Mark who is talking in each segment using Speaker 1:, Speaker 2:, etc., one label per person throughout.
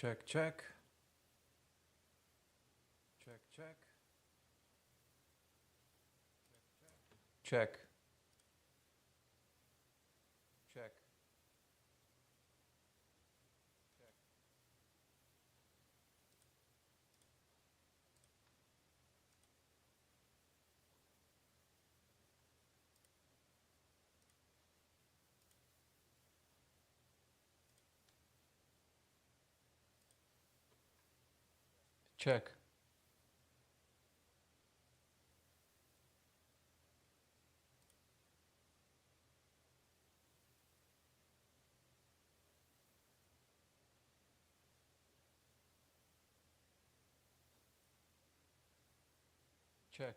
Speaker 1: Check, check. Check, check. Check. Check. Check. Check.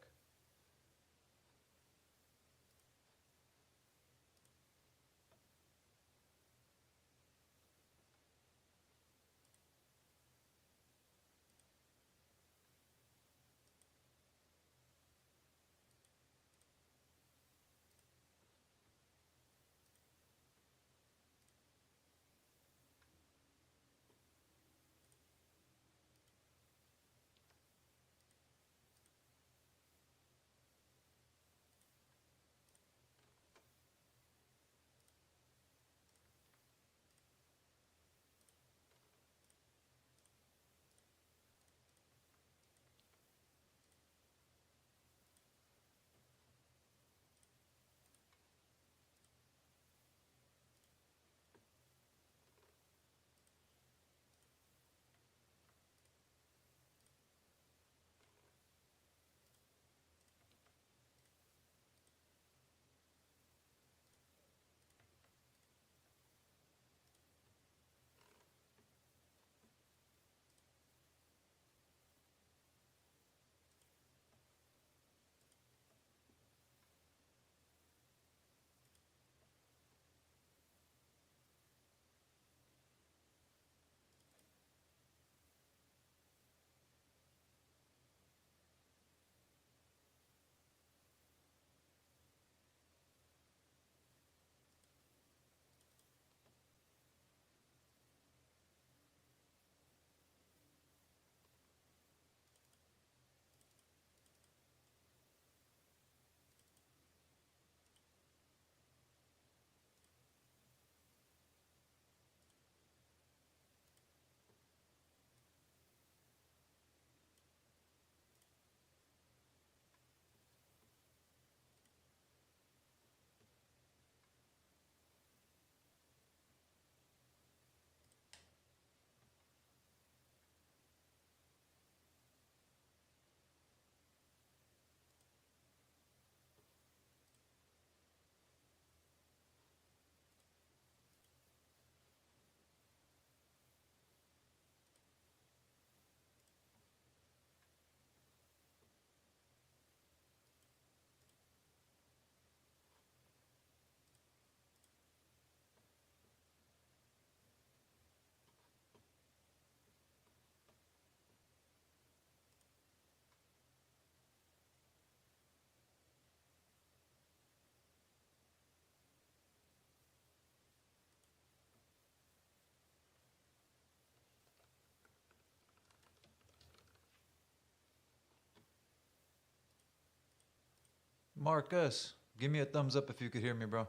Speaker 1: Marcus, give me a thumbs up if you could hear me, bro.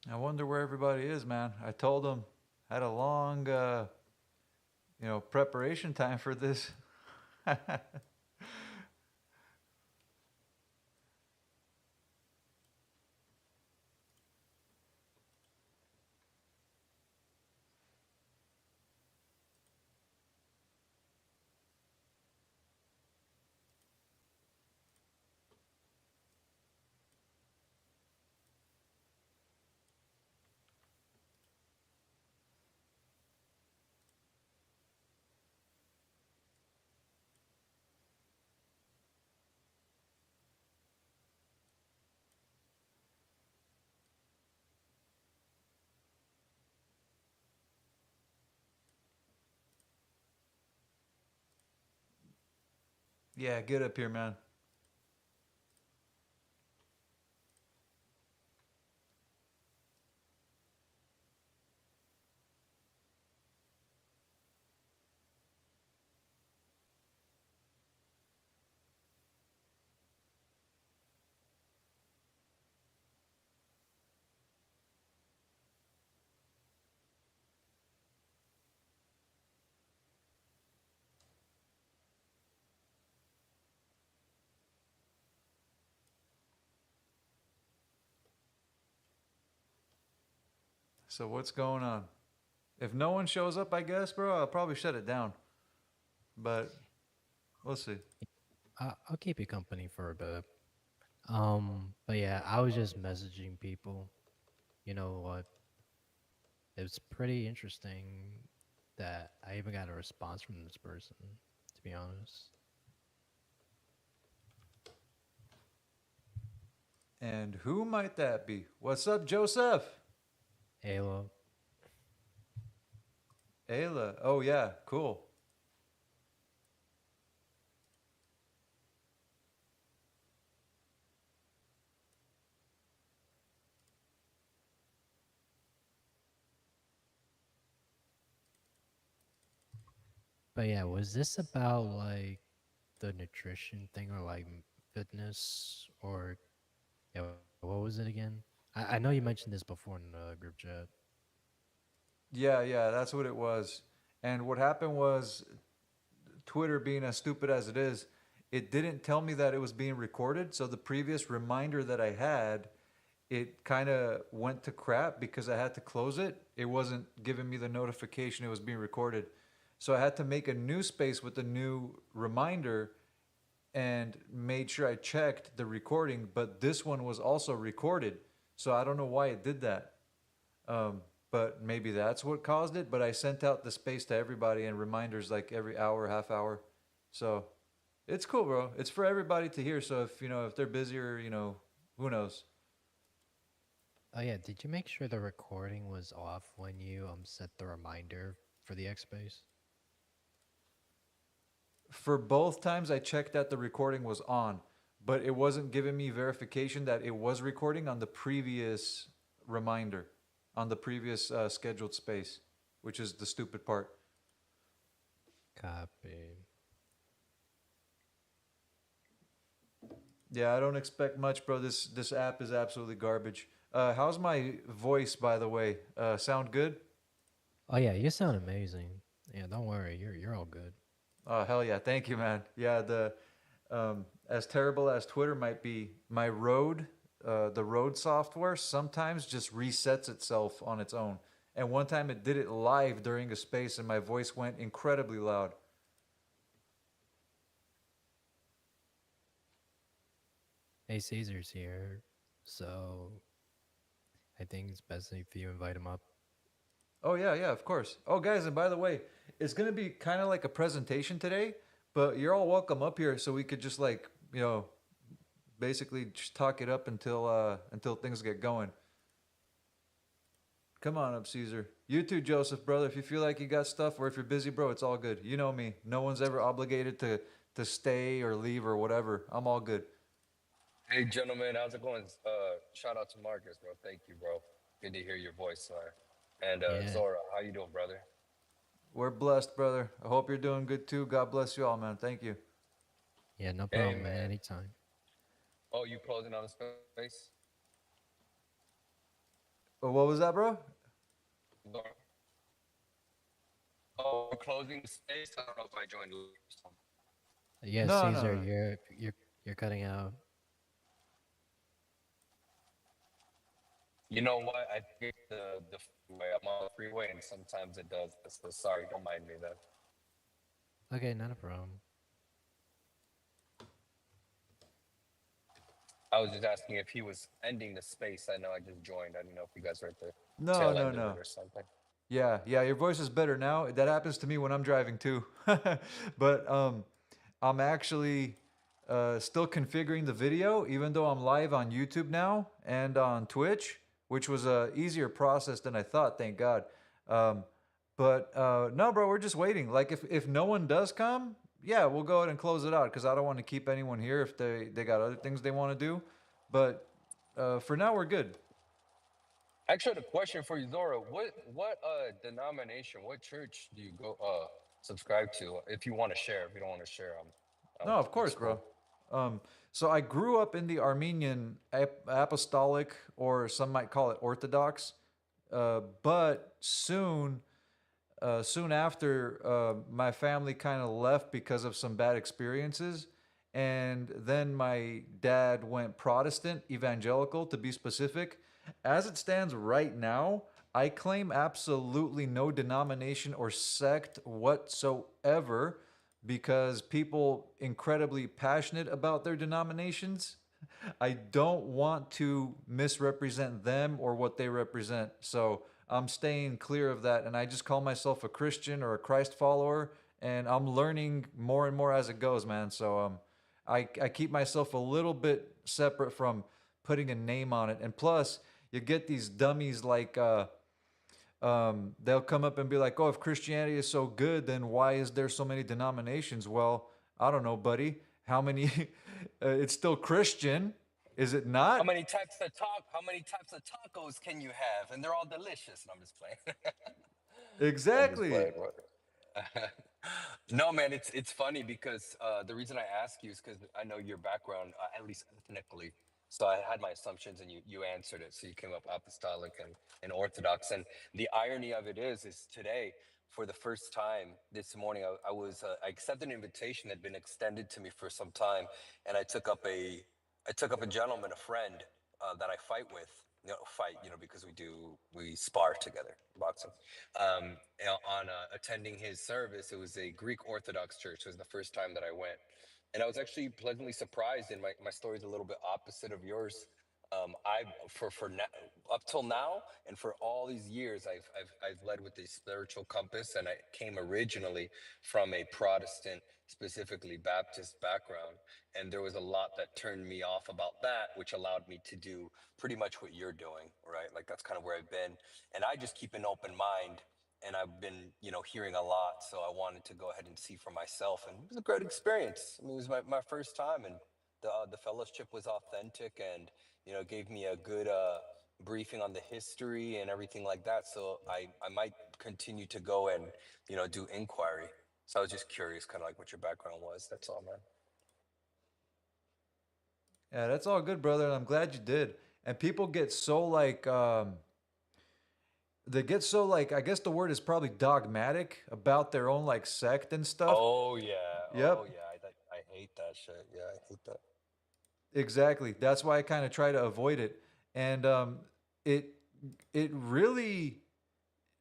Speaker 1: I wonder where everybody is, man. I told them had a long, preparation time for this. Yeah, get up here, man. So what's going on? If no one shows up, I guess, bro, I'll probably shut it down. But we'll see.
Speaker 2: I'll keep you company for a bit. But yeah, I was just messaging people. You know what? It was pretty interesting that I even got a response from this person, to be honest.
Speaker 1: And who might that be? What's up, Joseph?
Speaker 2: Ayla.
Speaker 1: Ayla. Oh yeah, cool.
Speaker 2: But yeah, was this about like the nutrition thing or like fitness or yeah, what was it again? I know you mentioned this before in the group chat.
Speaker 1: Yeah, yeah, that's what it was. And what happened was Twitter being as stupid as it is, it didn't tell me that it was being recorded. So the previous reminder that I had, it kind of went to crap because I had to close it. It wasn't giving me the notification it was being recorded. So I had to make a new space with a new reminder and made sure I checked the recording, but this one was also recorded. So I don't know why it did that. But maybe that's what caused it. But I sent out the space to everybody and reminders like every hour, half hour. So it's cool, bro. It's for everybody to hear. So if they're busy or who knows.
Speaker 2: Oh yeah, did you make sure the recording was off when you set the reminder for the X space?
Speaker 1: For both times, I checked that the recording was on, but it wasn't giving me verification that it was recording on the previous reminder, on the previous scheduled space, which is the stupid part.
Speaker 2: Copy.
Speaker 1: Yeah, I don't expect much, bro. This app is absolutely garbage. How's my voice, by the way? Sound good?
Speaker 2: Oh yeah, you sound amazing. Yeah, don't worry, you're all good.
Speaker 1: Oh hell yeah! Thank you, man. Yeah, the as terrible as Twitter might be, my the Rode software sometimes just resets itself on its own. And one time it did it live during a space, and my voice went incredibly loud.
Speaker 2: Hey, Caesar's here, so I think it's best if you invite him up.
Speaker 1: Oh yeah, yeah, of course. Oh guys, and by the way, it's gonna be kind of like a presentation today, but you're all welcome up here so we could just like basically just talk it up until things get going. Come on up, Caesar. You too, Joseph, brother. If you feel like you got stuff, or if you're busy, bro, it's all good. You know me. No one's ever obligated to stay or leave or whatever. I'm all good.
Speaker 3: Hey, gentlemen, how's it going? Shout out to Marcus, bro. Thank you, bro. Good to hear your voice, sir. And
Speaker 2: Yeah,
Speaker 3: Zora, how you doing, brother?
Speaker 1: We're blessed, brother. I hope you're doing good too. God bless you all, man. Thank you.
Speaker 2: yeah, no
Speaker 3: Hey,
Speaker 2: problem, man.
Speaker 3: man.
Speaker 2: Anytime.
Speaker 3: Oh, you closing on the space?
Speaker 1: What was that, bro?
Speaker 3: Oh, we're closing the space. I don't know if I joined late or something.
Speaker 2: Yeah,
Speaker 1: No,
Speaker 2: Caesar,
Speaker 1: no, no.
Speaker 2: you're cutting out.
Speaker 3: You know what? I think it's the freeway. I'm on the freeway, and sometimes it does this. So sorry, don't mind me then.
Speaker 2: Okay, not a problem.
Speaker 3: I was just asking if he was ending the space. I know I just joined. I didn't know if you guys were at the
Speaker 1: No,
Speaker 3: tail
Speaker 1: no,
Speaker 3: end of
Speaker 1: no.
Speaker 3: it or something.
Speaker 1: Yeah, yeah, your voice is better now. That happens to me when I'm driving too. But I'm actually still configuring the video, even though I'm live on YouTube now and on Twitch, which was a easier process than I thought. Thank God. Um, but no, bro, we're just waiting. Like if no one does come, yeah, we'll go ahead and close it out because I don't want to keep anyone here if they got other things they want to do. But for now, we're good.
Speaker 3: Actually, I had a question for you, Zora. What denomination, what church do you go subscribe to? If you want to share, if you don't want to share,
Speaker 1: No, of
Speaker 3: it's
Speaker 1: course,
Speaker 3: cool.
Speaker 1: bro. So I grew up in the Armenian apostolic, or some might call it Orthodox. But soon after, my family kind of left because of some bad experiences, and then my dad went Protestant, evangelical to be specific. As it stands right now, I claim absolutely no denomination or sect whatsoever because people incredibly passionate about their denominations. I don't want to misrepresent them or what they represent. So I'm staying clear of that. And I just call myself a Christian or a Christ follower. And I'm learning more and more as it goes, man. So I keep myself a little bit separate from putting a name on it. And plus, you get these dummies like, they'll come up and be like, "Oh, if Christianity is so good, then why is there so many denominations?" Well, I don't know, buddy. How many? It's still Christian, is it
Speaker 3: How
Speaker 1: not?
Speaker 3: many types of How many types of tacos can you have? And they're all delicious. And I'm just playing. I'm just
Speaker 1: Exactly.
Speaker 3: playing. No, man, it's funny because the reason I ask you is because I know your background, at least ethnically. So I had my assumptions, and you answered it. So you came up apostolic and Orthodox. And the irony of it is today, for the first time this morning, I accepted an invitation that had been extended to me for some time, and I took up a gentleman, a friend that I fight with. Because we spar together, boxing. On attending his service, it was a Greek Orthodox church. It was the first time that I went, and I was actually pleasantly surprised. And my story is a little bit opposite of yours. I for now, up till now, and for all these years, I've led with a spiritual compass, and I came originally from a Protestant, specifically Baptist background, and there was a lot that turned me off about that, which allowed me to do pretty much what you're doing, right? Like that's kind of where I've been, and I just keep an open mind, and I've been, hearing a lot, so I wanted to go ahead and see for myself, and it was a great experience. I mean, it was my first time, and the fellowship was authentic, and gave me a good briefing on the history and everything like that. So I might continue to go and do inquiry. So I was just curious, kind of like what your background was. That's all, man.
Speaker 1: Yeah, that's all good, brother. I'm glad you did. And people get so like, they get so like, I guess the word is probably dogmatic about their own like sect and stuff.
Speaker 3: Oh yeah,
Speaker 1: Yep,
Speaker 3: I hate that shit. Yeah, I hate that.
Speaker 1: exactly. That's why I kind of try to avoid it. And it it really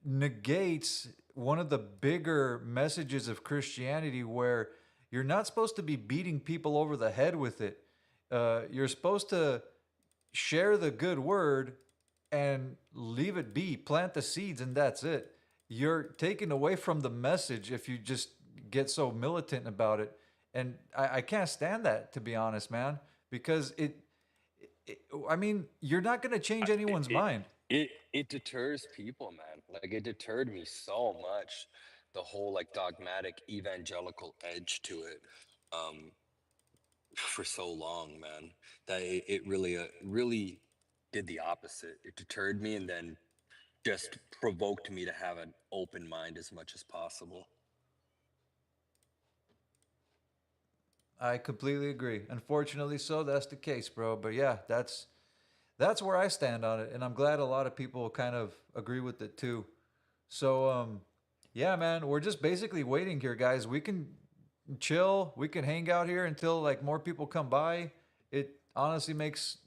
Speaker 1: negates one of the bigger messages of Christianity, where you're not supposed to be beating people over the head with it. You're supposed to share the good word and leave it be, plant the seeds, and that's it. You're taken away from the message if you just get so militant about it. And I can't stand that, to be honest, man, because I mean, you're not going to change
Speaker 3: It
Speaker 1: anyone's
Speaker 3: it
Speaker 1: mind.
Speaker 3: it deters people, man. Like it deterred me so much. The whole like dogmatic evangelical edge to it. Um, for so long, man, that it really did the opposite. It deterred me, and then just provoked me to have an open mind as much as possible.
Speaker 1: I completely agree. Unfortunately, so that's the case, bro. But yeah, that's where I stand on it, and I'm glad a lot of people kind of agree with it too. So yeah, man, we're just basically waiting here, guys. We can chill, we can hang out here until like more people come by. It honestly makes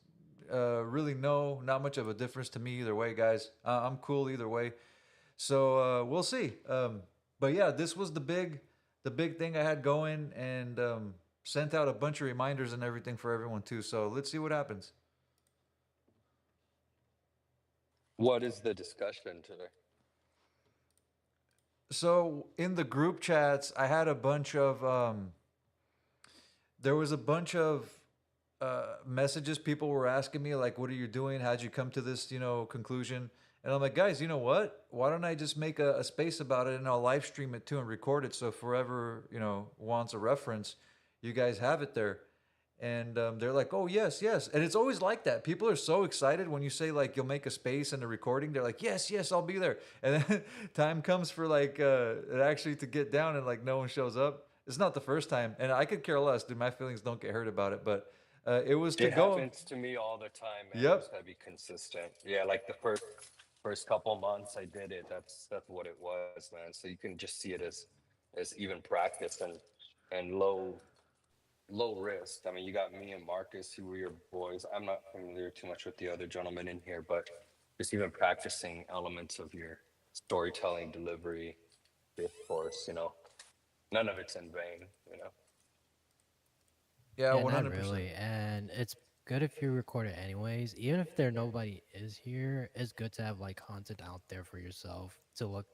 Speaker 1: really not much of a difference to me either way, guys. I'm cool either way. So we'll see. But yeah, this was the big thing I had going, and sent out a bunch of reminders and everything for everyone too. So let's see what happens.
Speaker 3: What is the discussion today?
Speaker 1: So in the group chats, I had a bunch of there was a bunch of messages people were asking me like, "What are you doing? How'd you come to this, conclusion?" And I'm like, guys, you know what? Why don't I just make a space about it, and I'll live stream it too and record it, so if whoever wants a reference, you guys have it there. And they're like, "Oh yes, yes," and it's always like that. People are so excited when you say like you'll make a space and a recording. They're like, "Yes, yes, I'll be there." And then time comes for like it actually to get down, and like no one shows up. It's not the first time, and I could care less, dude. My feelings don't get hurt about it, but it was to
Speaker 3: It
Speaker 1: go.
Speaker 3: happens to me all the time, man. You
Speaker 1: Yep.
Speaker 3: just gotta be consistent. Yeah, like the first couple months I did it. That's what it was, man. So you can just see it as even practice and low risk. I mean, you got me and Marcus, who were your boys. I'm not familiar too much with the other gentlemen in here, but just even practicing elements of your storytelling, delivery, discourse, none of it's in vain.
Speaker 1: Yeah,
Speaker 2: Yeah,
Speaker 1: one
Speaker 2: not
Speaker 1: hundred percent.
Speaker 2: really. And it's good if you record it anyways. Even if there nobody is here, it's good to have like content out there for yourself to look.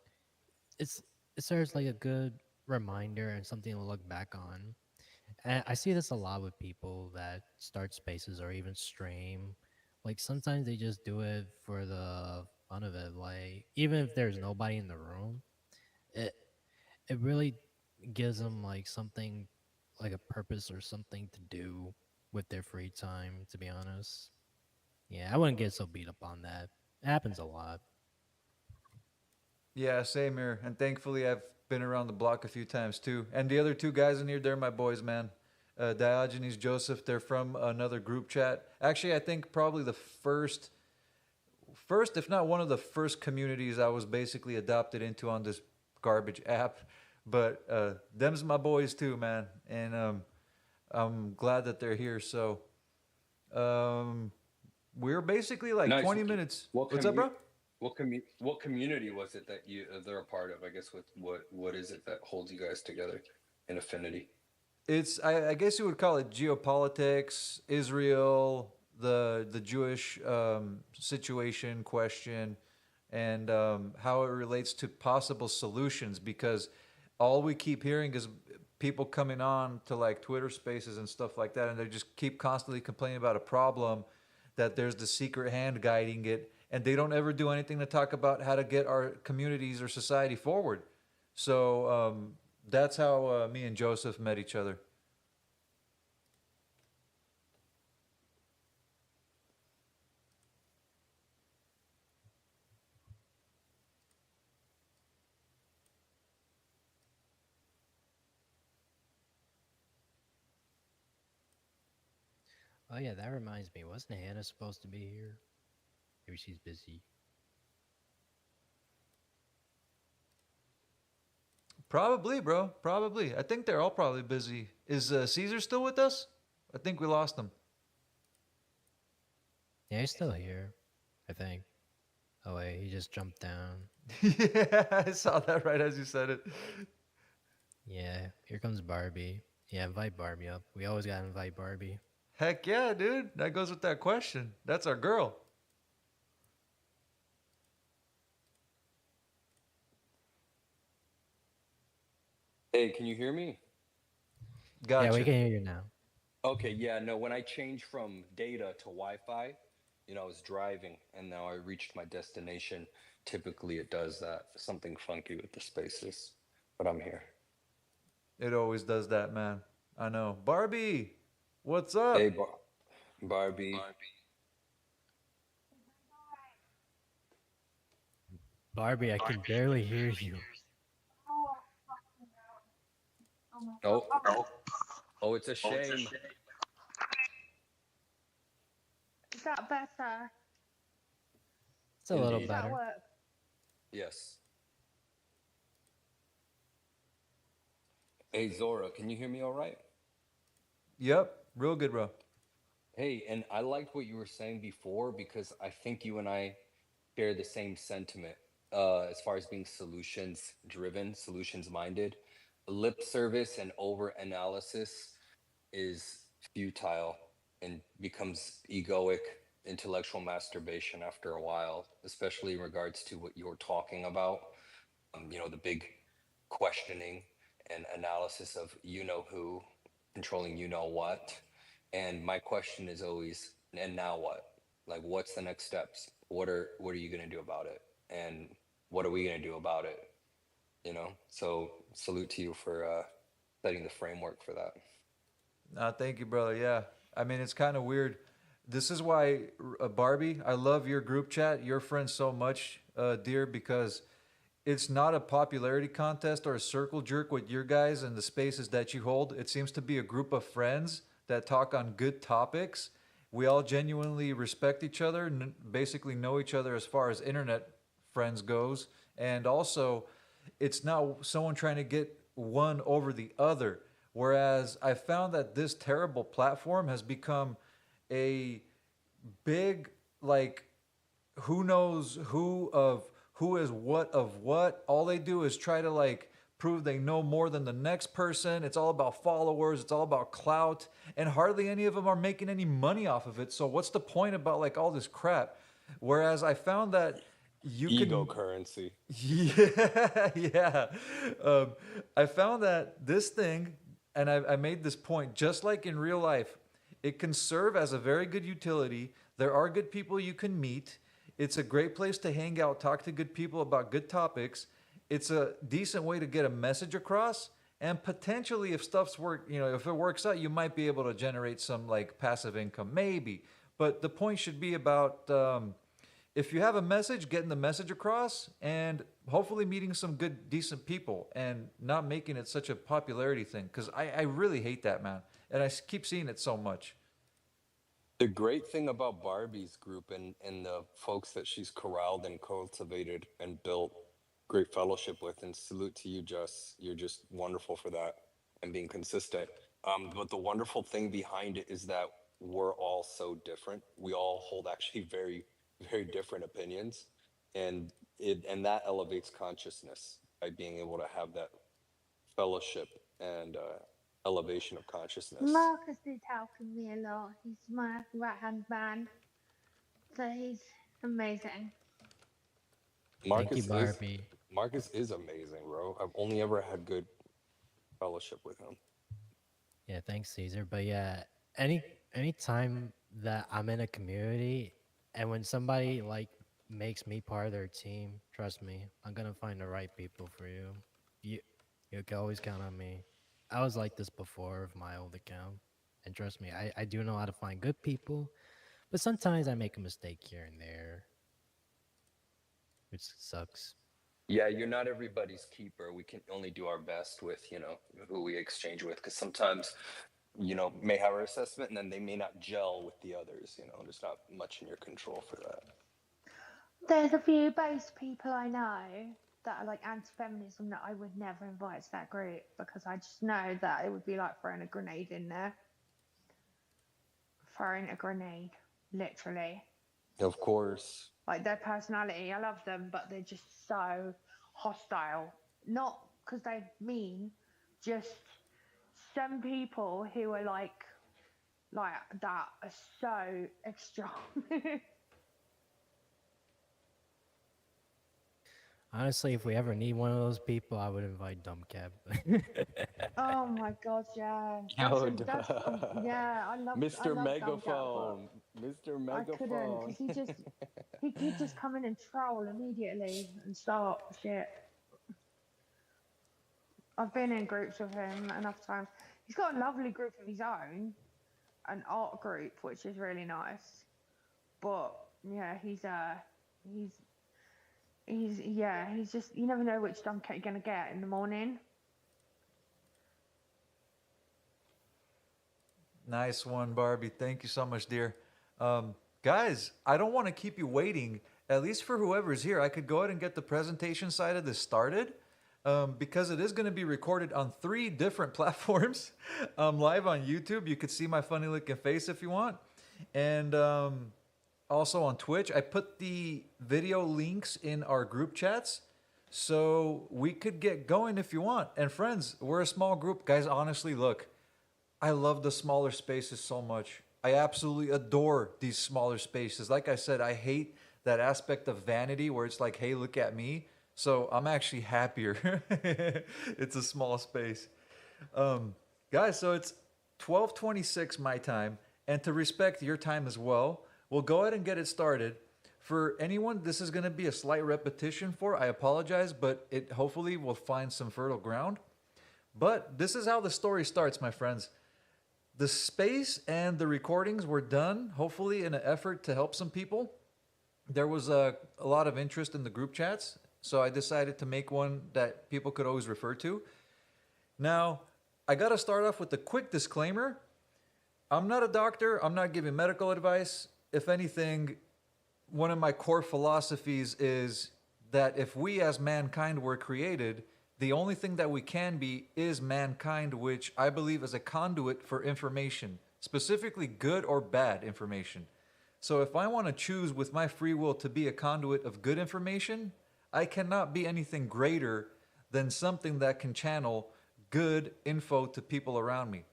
Speaker 2: It's it serves like a good reminder and something to look back on. And I see this a lot with people that start spaces or even stream. Like sometimes they just do it for the fun of it. Like even if there's nobody in the room, it it really gives them like something like a purpose or something to do with their free time, to be honest. Yeah, I wouldn't get so beat up on that. It happens a lot.
Speaker 1: Yeah, same here. And thankfully, I've been around the block a few times too. And the other two guys in here, they're my boys, man. Diogenes, Joseph, they're from another group chat. Actually, I think probably the first, if not one of the first communities I was basically adopted into on this garbage app. But them's my boys too, man. And I'm glad that they're here. So um, we're basically like
Speaker 3: Nice.
Speaker 1: 20 minutes.
Speaker 3: What
Speaker 1: What's up,
Speaker 3: commu
Speaker 1: bro?
Speaker 3: what community was it that they're a part of? I guess what is it that holds you guys together in affinity?
Speaker 1: It's I guess you would call it geopolitics, Israel, the Jewish situation question, and how it relates to possible solutions. Because all we keep hearing is people coming on to like Twitter Spaces and stuff like that, and they just keep constantly complaining about a problem that there's the secret hand guiding it, and they don't ever do anything to talk about how to get our communities or society forward. So that's how me and Joseph met each other.
Speaker 2: Oh yeah, that reminds me. Wasn't Hannah supposed to be here? Maybe she's busy.
Speaker 1: Probably, bro. Probably. I think they're all probably busy. Is Caesar still with us? I think we lost him.
Speaker 2: Yeah, he's still here, I think. Oh wait, he just jumped down.
Speaker 1: Yeah, I saw that right as you said it.
Speaker 2: Yeah, here comes Barbie. Yeah, invite Barbie up. We always gotta invite Barbie.
Speaker 1: Heck yeah, dude. That goes with that question. That's our girl.
Speaker 3: Hey, can you hear me?
Speaker 2: Yeah, we
Speaker 1: Gotcha.
Speaker 2: can hear you now.
Speaker 3: Okay, yeah, no, when I changed from data to Wi-Fi, I was driving and now I reached my destination. Typically it does that. Something funky with the spaces, but I'm here.
Speaker 1: It always does that, man. I know. Barbie, what's
Speaker 3: Hey,
Speaker 1: up?
Speaker 3: Barbie.
Speaker 2: Barbie, I can barely hear you.
Speaker 3: Oh, oh, it's a shame.
Speaker 4: that better?
Speaker 2: It's a little
Speaker 3: Indeed.
Speaker 4: Does that
Speaker 2: better.
Speaker 4: work?
Speaker 3: Yes. Hey Zora, can you hear me all right?
Speaker 1: Yep, real good, bro.
Speaker 3: Hey, and I liked what you were saying before because I think you and I share the same sentiment as far as being solutions driven, solutions minded. Lip service and over analysis is futile and becomes egoic intellectual masturbation after a while, especially in regards to what you're talking about. The big questioning and analysis of you know who controlling you know what. And my question is always, and now what? Like, what's the next steps? What are you gonna do about it? And what are we gonna do about it? So salute to you for setting the framework for that.
Speaker 1: Thank you, brother. Yeah. I mean, it's kind of weird. This is why, Barbie, I love your group chat, your friends so much, dear, because it's not a popularity contest or a circle jerk with your guys and the spaces that you hold. It seems to be a group of friends that talk on good topics. We all genuinely respect each other, basically know each other as far as internet friends goes, and also it's not someone trying to get one over the other. Whereas I found that this terrible platform has become a big, like, who knows who is what of what. All they do is try to like prove they know more than the next person. It's all about followers, it's all about clout, and hardly any of them are making any money off of it. So what's the point about like all this crap? Whereas I found that you
Speaker 3: Ego
Speaker 1: can
Speaker 3: currency.
Speaker 1: yeah, yeah. Um, I found that this thing, and I made this point, just like in real life, it can serve as a very good utility. There are good people you can meet. It's a great place to hang out, talk to good people about good topics. It's a decent way to get a message across. And potentially, if stuff's work, if it works out, you might be able to generate some like passive income, maybe. But the point should be about if you have a message, getting the message across and hopefully meeting some good, decent people and not making it such a popularity thing. Cause I really hate that, man. And keep seeing it so much.
Speaker 3: The great thing about Barbie's group and the folks that she's corralled and cultivated and built great fellowship with, and salute to you, Jess. You're just wonderful for that and being consistent. But the wonderful thing behind it is that we're all so different. We all hold actually very, very different opinions, and that elevates consciousness by being able to have that fellowship and elevation of consciousness.
Speaker 4: Marcus is helping me a lot. He's my right hand man. So he's amazing.
Speaker 2: Thank you,
Speaker 3: Marcus is
Speaker 2: Barbie.
Speaker 3: Marcus is amazing, bro. I've only ever had good fellowship with him.
Speaker 2: Yeah, thanks, Caesar. But yeah, any time that I'm in a community and when somebody like makes me part of their team, trust me, I'm gonna find the right people for you. You you can always count on me. I was like this before of my old account. And trust me, I do know how to find good people, but sometimes I make a mistake here and there, which sucks.
Speaker 3: Yeah, you're not everybody's keeper. We can only do our best with, who we exchange with, because sometimes, may have our assessment and then they may not gel with the others. There's not much in your control for that.
Speaker 4: There's a few base people I know that are like anti-feminism that I would never invite to that group because I just know that it would be like throwing a grenade in there. Throwing a grenade, literally.
Speaker 3: Of course.
Speaker 4: Like their personality, I love them, but they're just so hostile. Not because they're mean, just some people who are like that are so extra.
Speaker 2: Honestly, if we ever need one of those people, I would invite Dumbcab.
Speaker 4: Oh my god, yeah. Yeah, I love
Speaker 3: Mr.
Speaker 4: Dumbcat,
Speaker 3: Megaphone. Mr.
Speaker 4: but I couldn't
Speaker 3: Megaphone.
Speaker 4: because he could just come in and troll immediately and start shit. I've been in groups with him enough times. He's got a lovely group of his own, an art group, which is really nice. But yeah, he's just, you never know which Dumbcat you're gonna get in the morning.
Speaker 1: Nice one, Barbie. Thank you so much, dear. Guys, I don't want to keep you waiting. At least for whoever's here, I could go ahead and get the presentation side of this started, because it is going to be recorded on 3 different platforms. Live on YouTube. You could see my funny looking face if you want. And also on Twitch. I put the video links in our group chats. So we could get going if you want. And friends, we're a small group. Guys, honestly, look, I love the smaller spaces so much. I absolutely adore these smaller spaces. Like I said, I hate that aspect of vanity where it's like, hey, look at me. So I'm actually happier. It's a small space. Guys, so it's 12:26 my time. And to respect your time as well, we'll go ahead and get it started. For anyone this is going to be a slight repetition for, I apologize, but it hopefully will find some fertile ground. But this is how the story starts, my friends. The space and the recordings were done, hopefully in an effort to help some people. There was a lot of interest in the group chats, so I decided to make one that people could always refer to. Now, I got to start off with a quick disclaimer. I'm not a doctor. I'm not giving medical advice. If anything, one of my core philosophies is that if we as mankind were created, the only thing that we can be is mankind, which I believe is a conduit for information, specifically good or bad information. So if I want to choose with my free will to be a conduit of good information, I cannot be anything greater than something that can channel good info to people around me.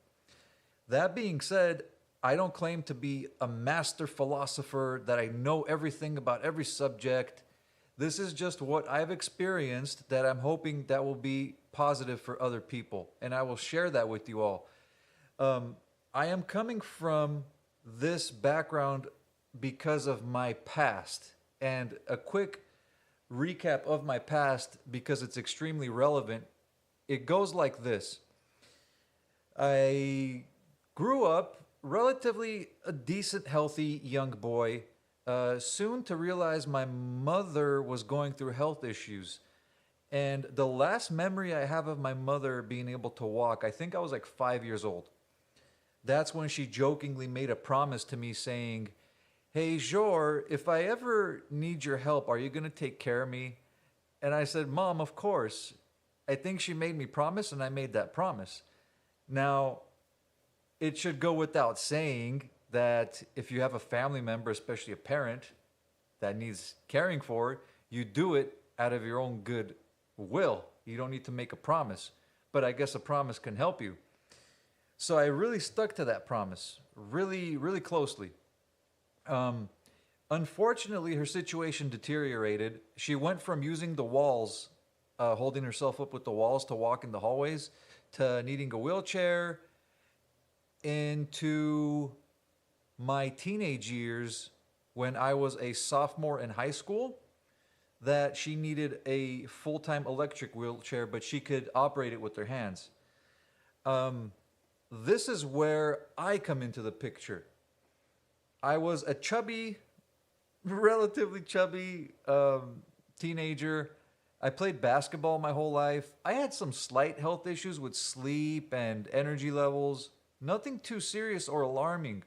Speaker 1: That being said, I don't claim to be a master philosopher, that I know everything about every subject. This is just what I've experienced that I'm hoping that will be positive for other people. And I will share that with you all. I am coming from this background because of my past. And a quick recap of my past, because it's extremely relevant. It goes like this. I grew up relatively a decent, healthy young boy, soon to realize my mother was going through health issues. And the last memory I have of my mother being able to walk, I think I was like 5 years old. That's when she jokingly made a promise to me saying, hey, Jor, if I ever need your help, are you going to take care of me? And I said, Mom, of course. I think she made me promise, and I made that promise. Now, it should go without saying that if you have a family member, especially a parent, that needs caring for, you do it out of your own good will. You don't need to make a promise. But I guess a promise can help you. So I really stuck to that promise, really, really closely. Unfortunately, her situation deteriorated. She went from using the walls, holding herself up with the walls to walk in the hallways, to needing a wheelchair, into my teenage years when I was a sophomore in high school, that she needed a full-time electric wheelchair, but she could operate it with her hands. This is where I come into the picture. I was a chubby, relatively chubby teenager. I played basketball my whole life. I had some slight health issues with sleep and energy levels. Nothing too serious or alarming.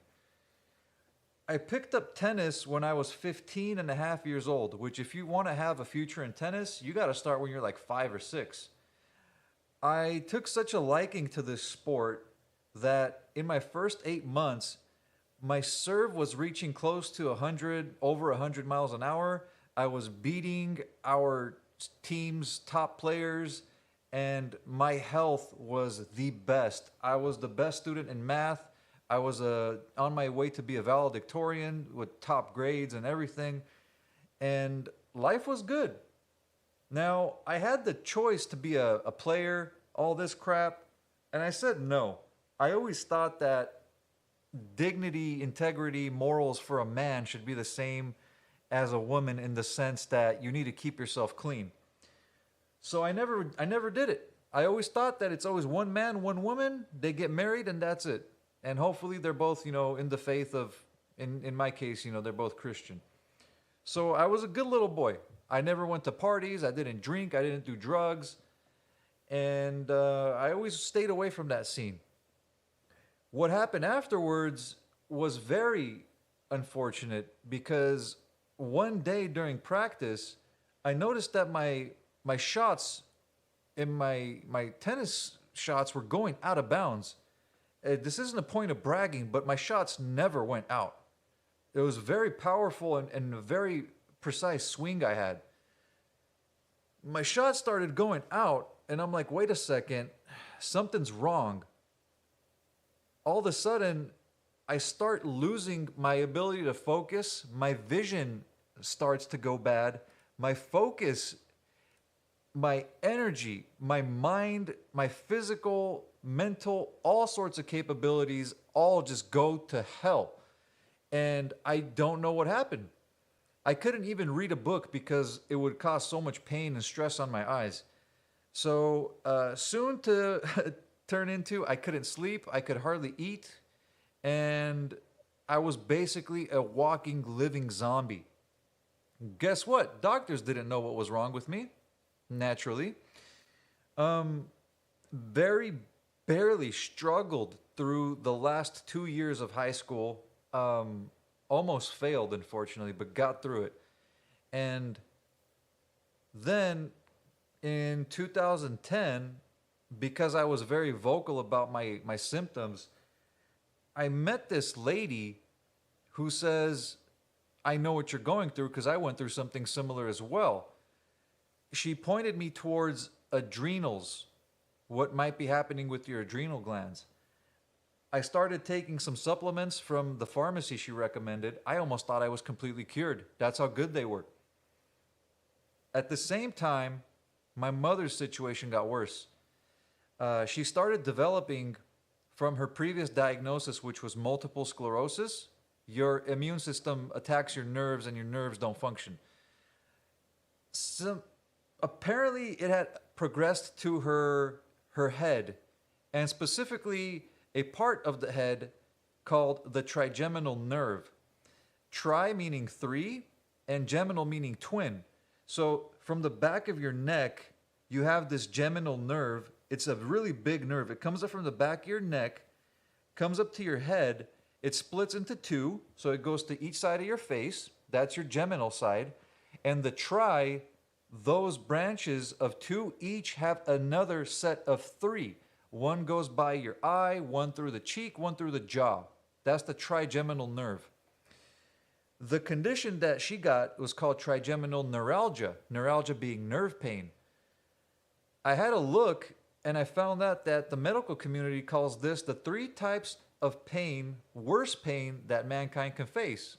Speaker 1: I picked up tennis when I was 15 and a half years old, which if you want to have a future in tennis, you got to start when you're like 5 or 6. I took such a liking to this sport that in my first 8 months, my serve was reaching close to over 100 miles an hour. I was beating our team's top players, and my health was the best. I was the best student in math. I was on my way to be a valedictorian with top grades and everything, and life was good. Now, I had the choice to be a player, all this crap, and I said no. I always thought that dignity, integrity, morals for a man should be the same as a woman, in the sense that you need to keep yourself clean. So I never did it. I always thought that it's always one man, one woman, they get married and that's it. And hopefully they're both, in the faith of, in my case, they're both Christian. So I was a good little boy. I never went to parties. I didn't drink. I didn't do drugs. And I always stayed away from that scene. What happened afterwards was very, unfortunate because one day during practice, I noticed that my shots in my tennis shots were going out of bounds. This isn't a point of bragging, but my shots never went out. It was very powerful and a very precise swing I had. My shot started going out, and I'm like, wait a second, something's wrong. All of a sudden, I start losing my ability to focus. My vision starts to go bad. My focus, my energy, my mind, my physical, mental, all sorts of capabilities all just go to hell. And I don't know what happened. I couldn't even read a book because it would cause so much pain and stress on my eyes. So soon to turn into, I couldn't sleep, I could hardly eat, and I was basically a walking, living zombie. Guess what? Doctors didn't know what was wrong with me, naturally. Very barely struggled through the last 2 years of high school. Almost failed, unfortunately, but got through it. And then in 2010, because I was very vocal about my symptoms, I met this lady who says, I know what you're going through because I went through something similar as well. She pointed me towards adrenals, what might be happening with your adrenal glands. I started taking some supplements from the pharmacy she recommended. I almost thought I was completely cured. That's how good they were. At the same time, my mother's situation got worse. She started developing from her previous diagnosis, which was multiple sclerosis. Your immune system attacks your nerves and your nerves don't function. Apparently, it had progressed to her head, and specifically a part of the head called the trigeminal nerve. Tri meaning three, and geminal meaning twin. So from the back of your neck, you have this geminal nerve. It's a really big nerve. It comes up from the back of your neck, comes up to your head. It splits into two, so it goes to each side of your face. That's your geminal side. And the tri, those branches of two each have another set of three. One goes by your eye, one through the cheek, one through the jaw. That's the trigeminal nerve. The condition that she got was called trigeminal neuralgia, neuralgia being nerve pain. I had a look and I found out that the medical community calls this the three types of pain, worst pain that mankind can face.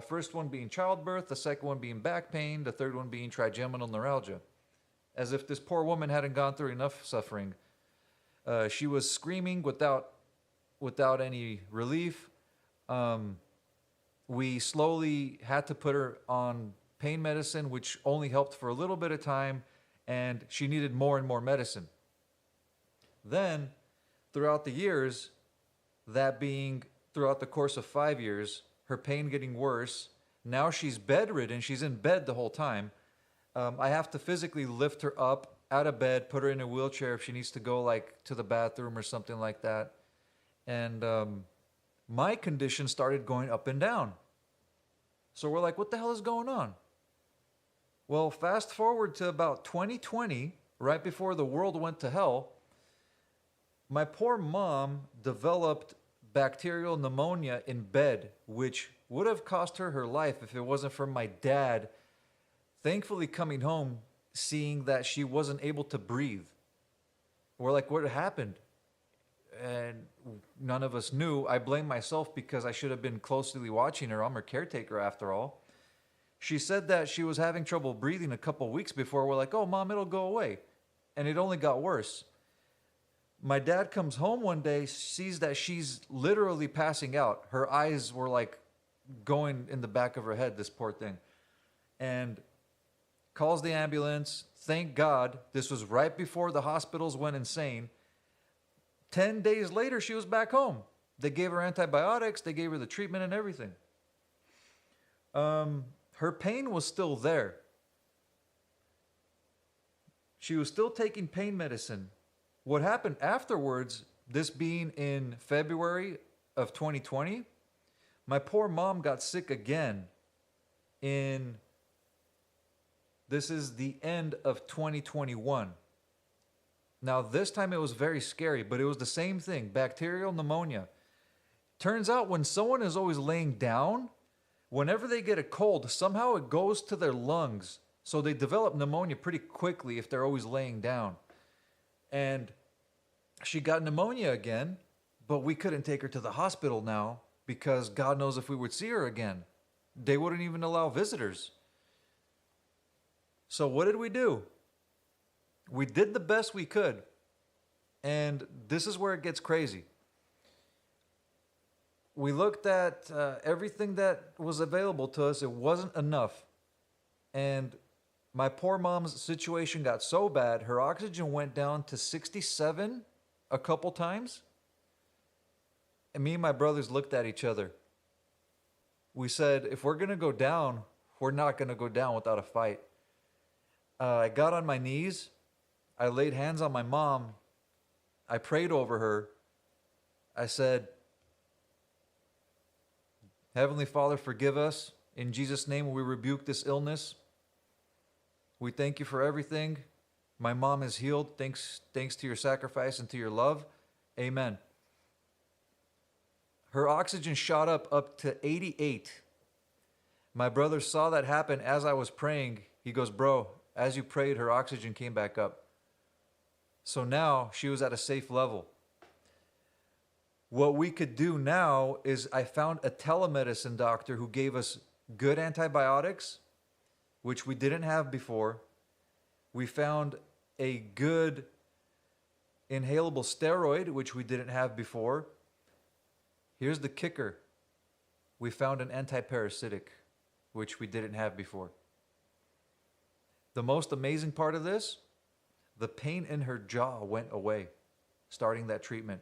Speaker 1: First one being childbirth, the second one being back pain, the third one being trigeminal neuralgia. As if this poor woman hadn't gone through enough suffering. She was screaming without any relief. We slowly had to put her on pain medicine, which only helped for a little bit of time, and she needed more and more medicine. Then, throughout the years, that being throughout the course of 5 years, her pain getting worse. Now she's bedridden. She's in bed the whole time. I have to physically lift her up out of bed, put her in a wheelchair if she needs to go like to the bathroom or something like that. And my condition started going up and down. So we're like, what the hell is going on? Well, fast forward to about 2020, right before the world went to hell, my poor mom developed bacterial pneumonia in bed, which would have cost her her life if it wasn't for my dad thankfully coming home, seeing that she wasn't able to breathe. We're like, what happened? And none of us knew. I blame myself because I should have been closely watching her. I'm her caretaker after all. She said that she was having trouble breathing a couple weeks before. We're like, oh, Mom, it'll go away. And it only got worse. My dad comes home one day, sees that she's literally passing out. Her eyes were like going in the back of her head, this poor thing. And calls the ambulance. Thank God, this was right before the hospitals went insane. 10 days later, she was back home. They gave her antibiotics, they gave her the treatment and everything. Her pain was still there. She was still taking pain medicine. What happened afterwards, this being in February of 2020, My poor mom got sick again this is the end of 2021. Now, this time it was very scary, but it was the same thing, bacterial pneumonia. Turns out when someone is always laying down, whenever they get a cold, somehow it goes to their lungs. So they develop pneumonia pretty quickly if they're always laying down. And she got pneumonia again, but we couldn't take her to the hospital now because God knows if we would see her again. They wouldn't even allow visitors. So what did we do? We did the best we could. And this is where it gets crazy. We looked at everything that was available to us. It wasn't enough. And my poor mom's situation got so bad, her oxygen went down to 67 a couple times. And me and my brothers looked at each other. We said, if we're going to go down, we're not going to go down without a fight. I got on my knees. I laid hands on my mom. I prayed over her. I said, Heavenly Father, forgive us. In Jesus' name, we rebuke this illness. We thank you for everything. My mom is healed. Thanks to your sacrifice and to your love. Amen. Her oxygen shot up to 88. My brother saw that happen as I was praying. He goes, bro, as you prayed, her oxygen came back up. So now she was at a safe level. What we could do now is I found a telemedicine doctor who gave us good antibiotics, which we didn't have before. We found a good inhalable steroid, which we didn't have before. Here's the kicker. We found an antiparasitic, which we didn't have before. The most amazing part of this, the pain in her jaw went away starting that treatment.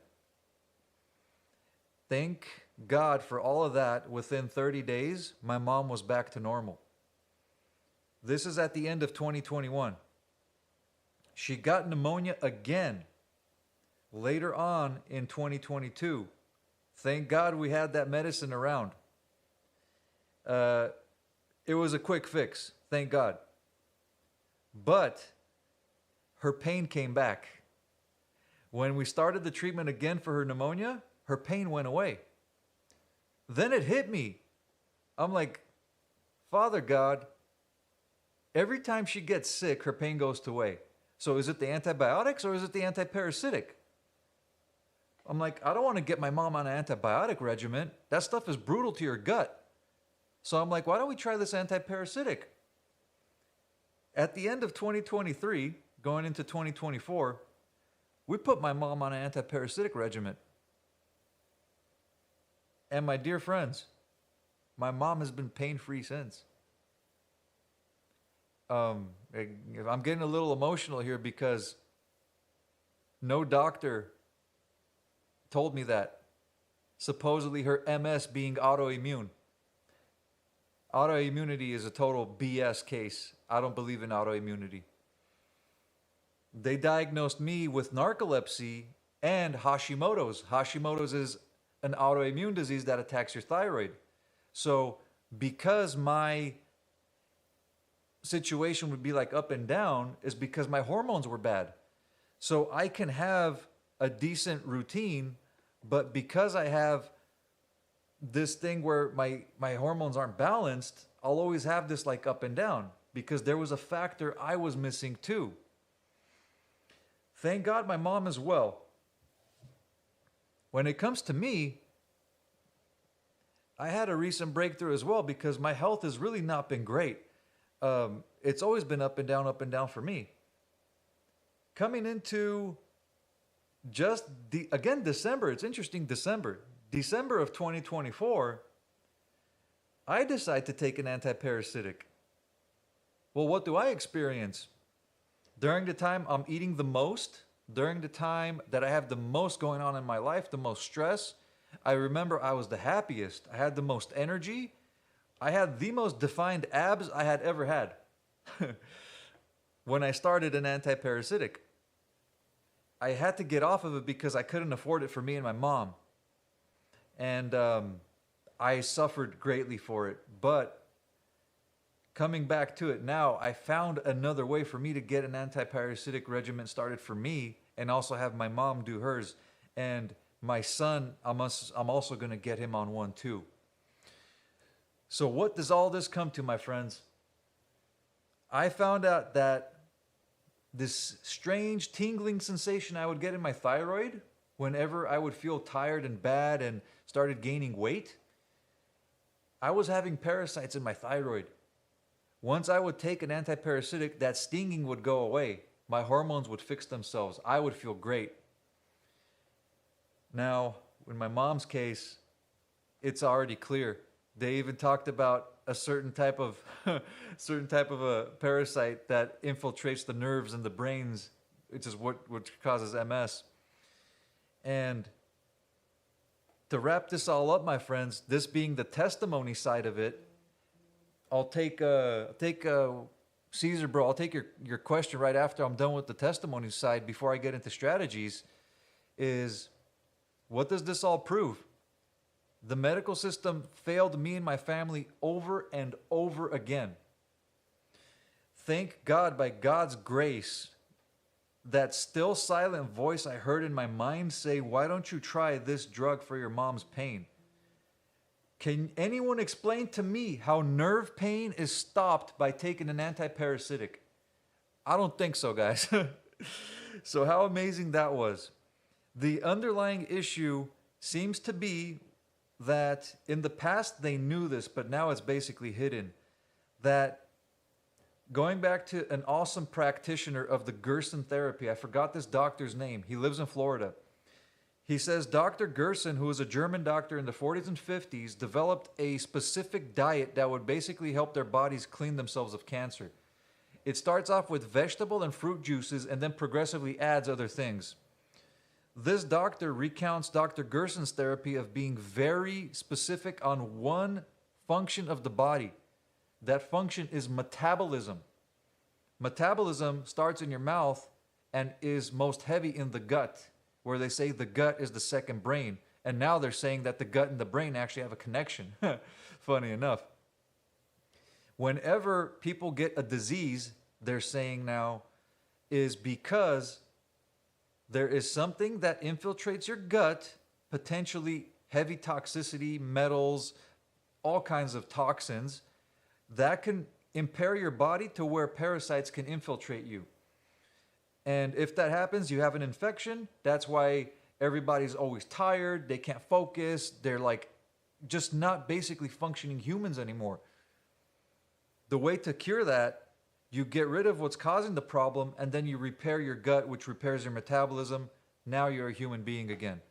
Speaker 1: Thank God for all of that. Within 30 days, my mom was back to normal. This is at the end of 2021. She got pneumonia again later on in 2022. Thank God we had that medicine around. It was a quick fix, thank God. But her pain came back. When we started the treatment again for her pneumonia, her pain went away. Then it hit me. I'm like, Father God, every time she gets sick, her pain goes away. So is it the antibiotics or is it the antiparasitic? I'm like, I don't want to get my mom on an antibiotic regimen. That stuff is brutal to your gut. So I'm like, why don't we try this antiparasitic? At the end of 2023, going into 2024, we put my mom on an antiparasitic regimen. And my dear friends, my mom has been pain-free since. I'm getting a little emotional here because no doctor told me that. Supposedly her MS being autoimmune. Autoimmunity is a total BS case. I don't believe in autoimmunity. They diagnosed me with narcolepsy and Hashimoto's. Hashimoto's is an autoimmune disease that attacks your thyroid. So because my situation would be like up and down is because my hormones were bad. So I can have a decent routine, but because I have this thing where my hormones aren't balanced, I'll always have this like up and down because there was a factor I was missing too. Thank God my mom is well. When it comes to me, I had a recent breakthrough as well because my health has really not been great. It's always been up and down for me. Coming into December, it's interesting, December of 2024, I decide to take an antiparasitic. Well, what do I experience? During the time I'm eating the most, during the time that I have the most going on in my life, the most stress, I remember I was the happiest. I had the most energy. I had the most defined abs I had ever had when I started an antiparasitic. I had to get off of it because I couldn't afford it for me and my mom. And I suffered greatly for it. But coming back to it now, I found another way for me to get an anti-parasitic regimen started for me, and also have my mom do hers. And my son, I'm also going to get him on one too. So what does all this come to, my friends? I found out that this strange tingling sensation I would get in my thyroid whenever I would feel tired and bad and started gaining weight, I was having parasites in my thyroid. Once I would take an antiparasitic, that stinging would go away. My hormones would fix themselves. I would feel great. Now, in my mom's case, it's already clear. They even talked about a certain type of a parasite that infiltrates the nerves and the brains, which is what causes MS. And to wrap this all up, my friends, this being the testimony side of it, I'll take Caesar, bro. I'll take your question right after I'm done with the testimony side. Before I get into strategies, is what does this all prove? The medical system failed me and my family over and over again. Thank God, by God's grace, that still silent voice I heard in my mind say, why don't you try this drug for your mom's pain? Can anyone explain to me how nerve pain is stopped by taking an antiparasitic? I don't think so, guys. So how amazing that was. The underlying issue seems to be that in the past they knew this, but now it's basically hidden. That going back to an awesome practitioner of the Gerson therapy, I forgot this doctor's name. He lives in Florida. He says Dr. Gerson, who was a German doctor in the 40s and 50s, developed a specific diet that would basically help their bodies clean themselves of cancer. It starts off with vegetable and fruit juices and then progressively adds other things. This doctor recounts Dr. Gerson's therapy of being very specific on one function of the body. That function is metabolism. Metabolism starts in your mouth and is most heavy in the gut, where they say the gut is the second brain. And now they're saying that the gut and the brain actually have a connection. Funny enough. Whenever people get a disease, they're saying now, is because there is something that infiltrates your gut, potentially heavy toxicity, metals, all kinds of toxins, that can impair your body to where parasites can infiltrate you. And if that happens, you have an infection. That's why everybody's always tired. They can't focus. They're like just not basically functioning humans anymore. The way to cure that, you get rid of what's causing the problem, and then you repair your gut, which repairs your metabolism. Now you're a human being again.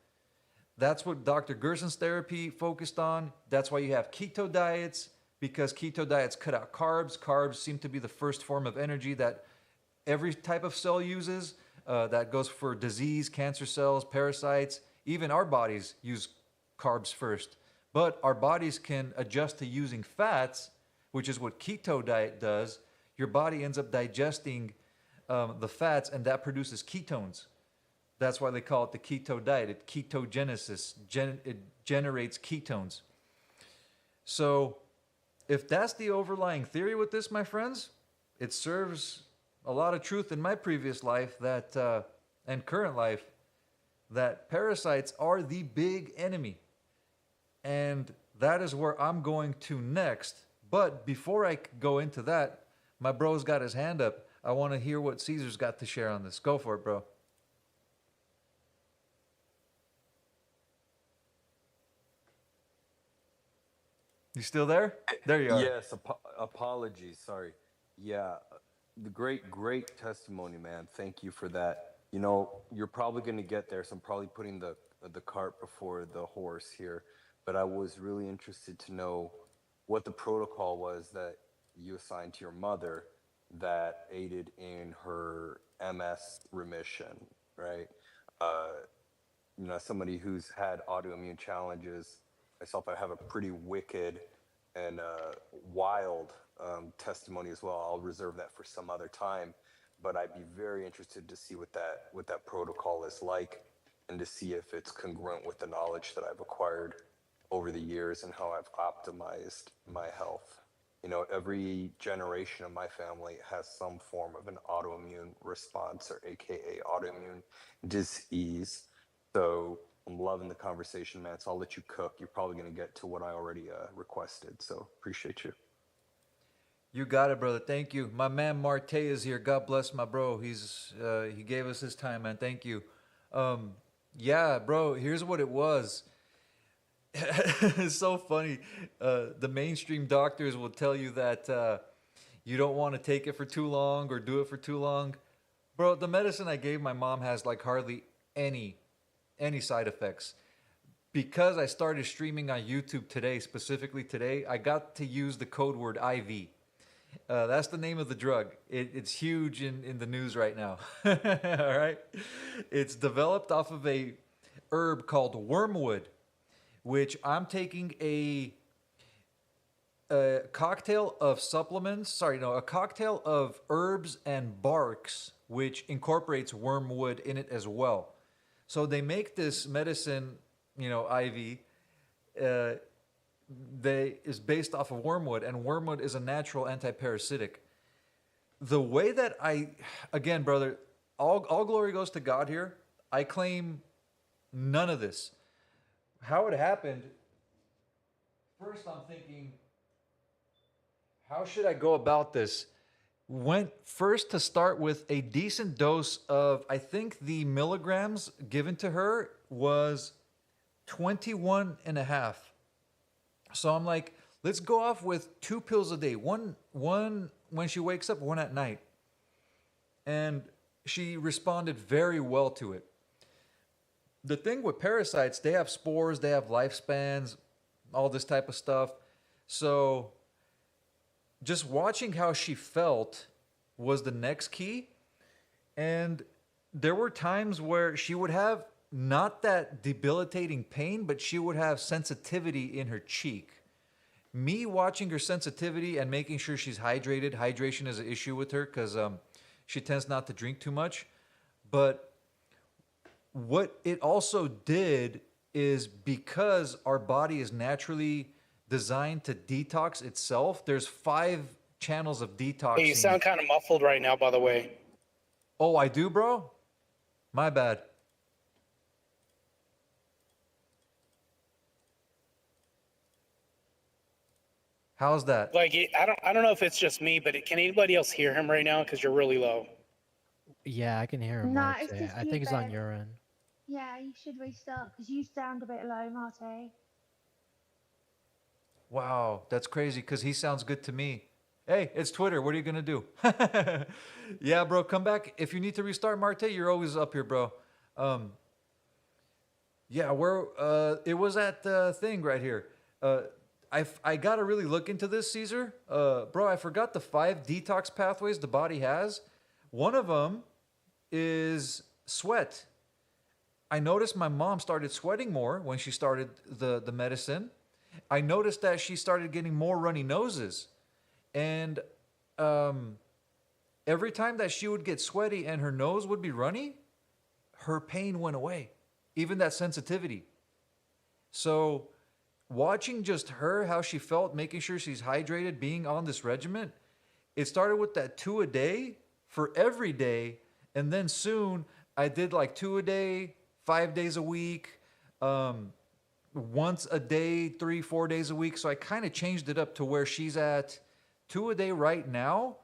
Speaker 1: That's what Dr. Gerson's therapy focused on. That's why you have keto diets, because keto diets cut out carbs. Carbs seem to be the first form of energy that every type of cell uses. That goes for disease, cancer cells, parasites. Even our bodies use carbs first. But our bodies can adjust to using fats, which is what keto diet does. Your body ends up digesting the fats, and that produces ketones. That's why they call it the keto diet. It ketogenesis. It generates ketones. So if that's the overlying theory with this, my friends, it serves a lot of truth in my previous life that and current life, that parasites are the big enemy. And that is where I'm going to next. But before I go into that, my bro's got his hand up. I want to hear what Caesar's got to share on this. Go for it, bro. You still there? There you are.
Speaker 3: Yes, apologies. Sorry. Yeah, the great testimony, man. Thank you for that. You know, you're probably going to get there, so I'm probably putting the cart before the horse here. But I was really interested to know what the protocol was that you assigned to your mother that aided in her MS remission, right? You know, somebody who's had autoimmune challenges, myself, I have a pretty wicked and wild testimony as well. I'll reserve that for some other time, but I'd be very interested to see what that protocol is like, and to see if it's congruent with the knowledge that I've acquired. over the years and how I've optimized my health. You know, every generation of my family has some form of an autoimmune response, or AKA autoimmune disease. So I'm loving the conversation, man. So I'll let you cook. You're probably going to get to what I already requested. So appreciate you.
Speaker 1: You got it, brother. Thank you. My man Marte is here. God bless my bro. He gave us his time, man. Thank you. Yeah, bro. Here's what it was. It's so funny. The mainstream doctors will tell you that you don't want to take it for too long or do it for too long. Bro, the medicine I gave my mom has like hardly any side effects. Because I started streaming on YouTube today, specifically today, I got to use the code word IV. That's the name of the drug. It's huge in the news right now. All right. It's developed off of a herb called wormwood, which I'm taking a cocktail of supplements. Sorry, no, a cocktail of herbs and barks, which incorporates wormwood in it as well. So they make this medicine, IV. Uh, they is based off of wormwood, and wormwood is a natural anti-parasitic. The way that again, brother, all glory goes to God here. I claim none of this. How it happened? First, I'm thinking, how should I go about this? Went first to start with a decent dose of, I think the milligrams given to her was 21 and a half. So I'm like, let's go off with 2 pills a day. One when she wakes up, one at night. And she responded very well to it. The thing with parasites, they have spores, they have lifespans, all this type of stuff. So just watching how she felt was the next key. And there were times where she would have not that debilitating pain, but she would have sensitivity in her cheek. Me watching her sensitivity and making sure she's hydrated. Hydration is an issue with her because she tends not to drink too much. But what it also did is, because our body is naturally designed to detox itself, there's 5 channels of detoxing.
Speaker 5: Hey, you sound kind of muffled right now, by the way.
Speaker 1: Oh, I do, bro? My bad. How's that?
Speaker 5: Like, I don't know if it's just me, but can anybody else hear him right now? Because you're really low.
Speaker 2: Yeah, I can hear him,
Speaker 4: No,
Speaker 2: Marte.
Speaker 4: it's just
Speaker 2: I
Speaker 4: you,
Speaker 2: think it's on
Speaker 4: Ben.
Speaker 2: your end.
Speaker 4: Yeah, you should restart because you sound a bit low, Marte.
Speaker 1: Wow, that's crazy because he sounds good to me. Hey, it's Twitter. What are you going to do? Yeah, bro, come back. If you need to restart, Marte, you're always up here, bro. Yeah, it was at the thing right here. I got to really look into this, Caesar. Bro, I forgot the 5 detox pathways the body has. One of them is sweat. I noticed my mom started sweating more when she started the medicine. I noticed that she started getting more runny noses. And every time that she would get sweaty and her nose would be runny, her pain went away, even that sensitivity. So watching just her, how she felt, making sure she's hydrated, being on this regimen, it started with that 2 a day for every day. And then soon I did like 2 a day, 5 days a week, once a day, 3-4 days a week. So I kind of changed it up to where she's at 2 a day right now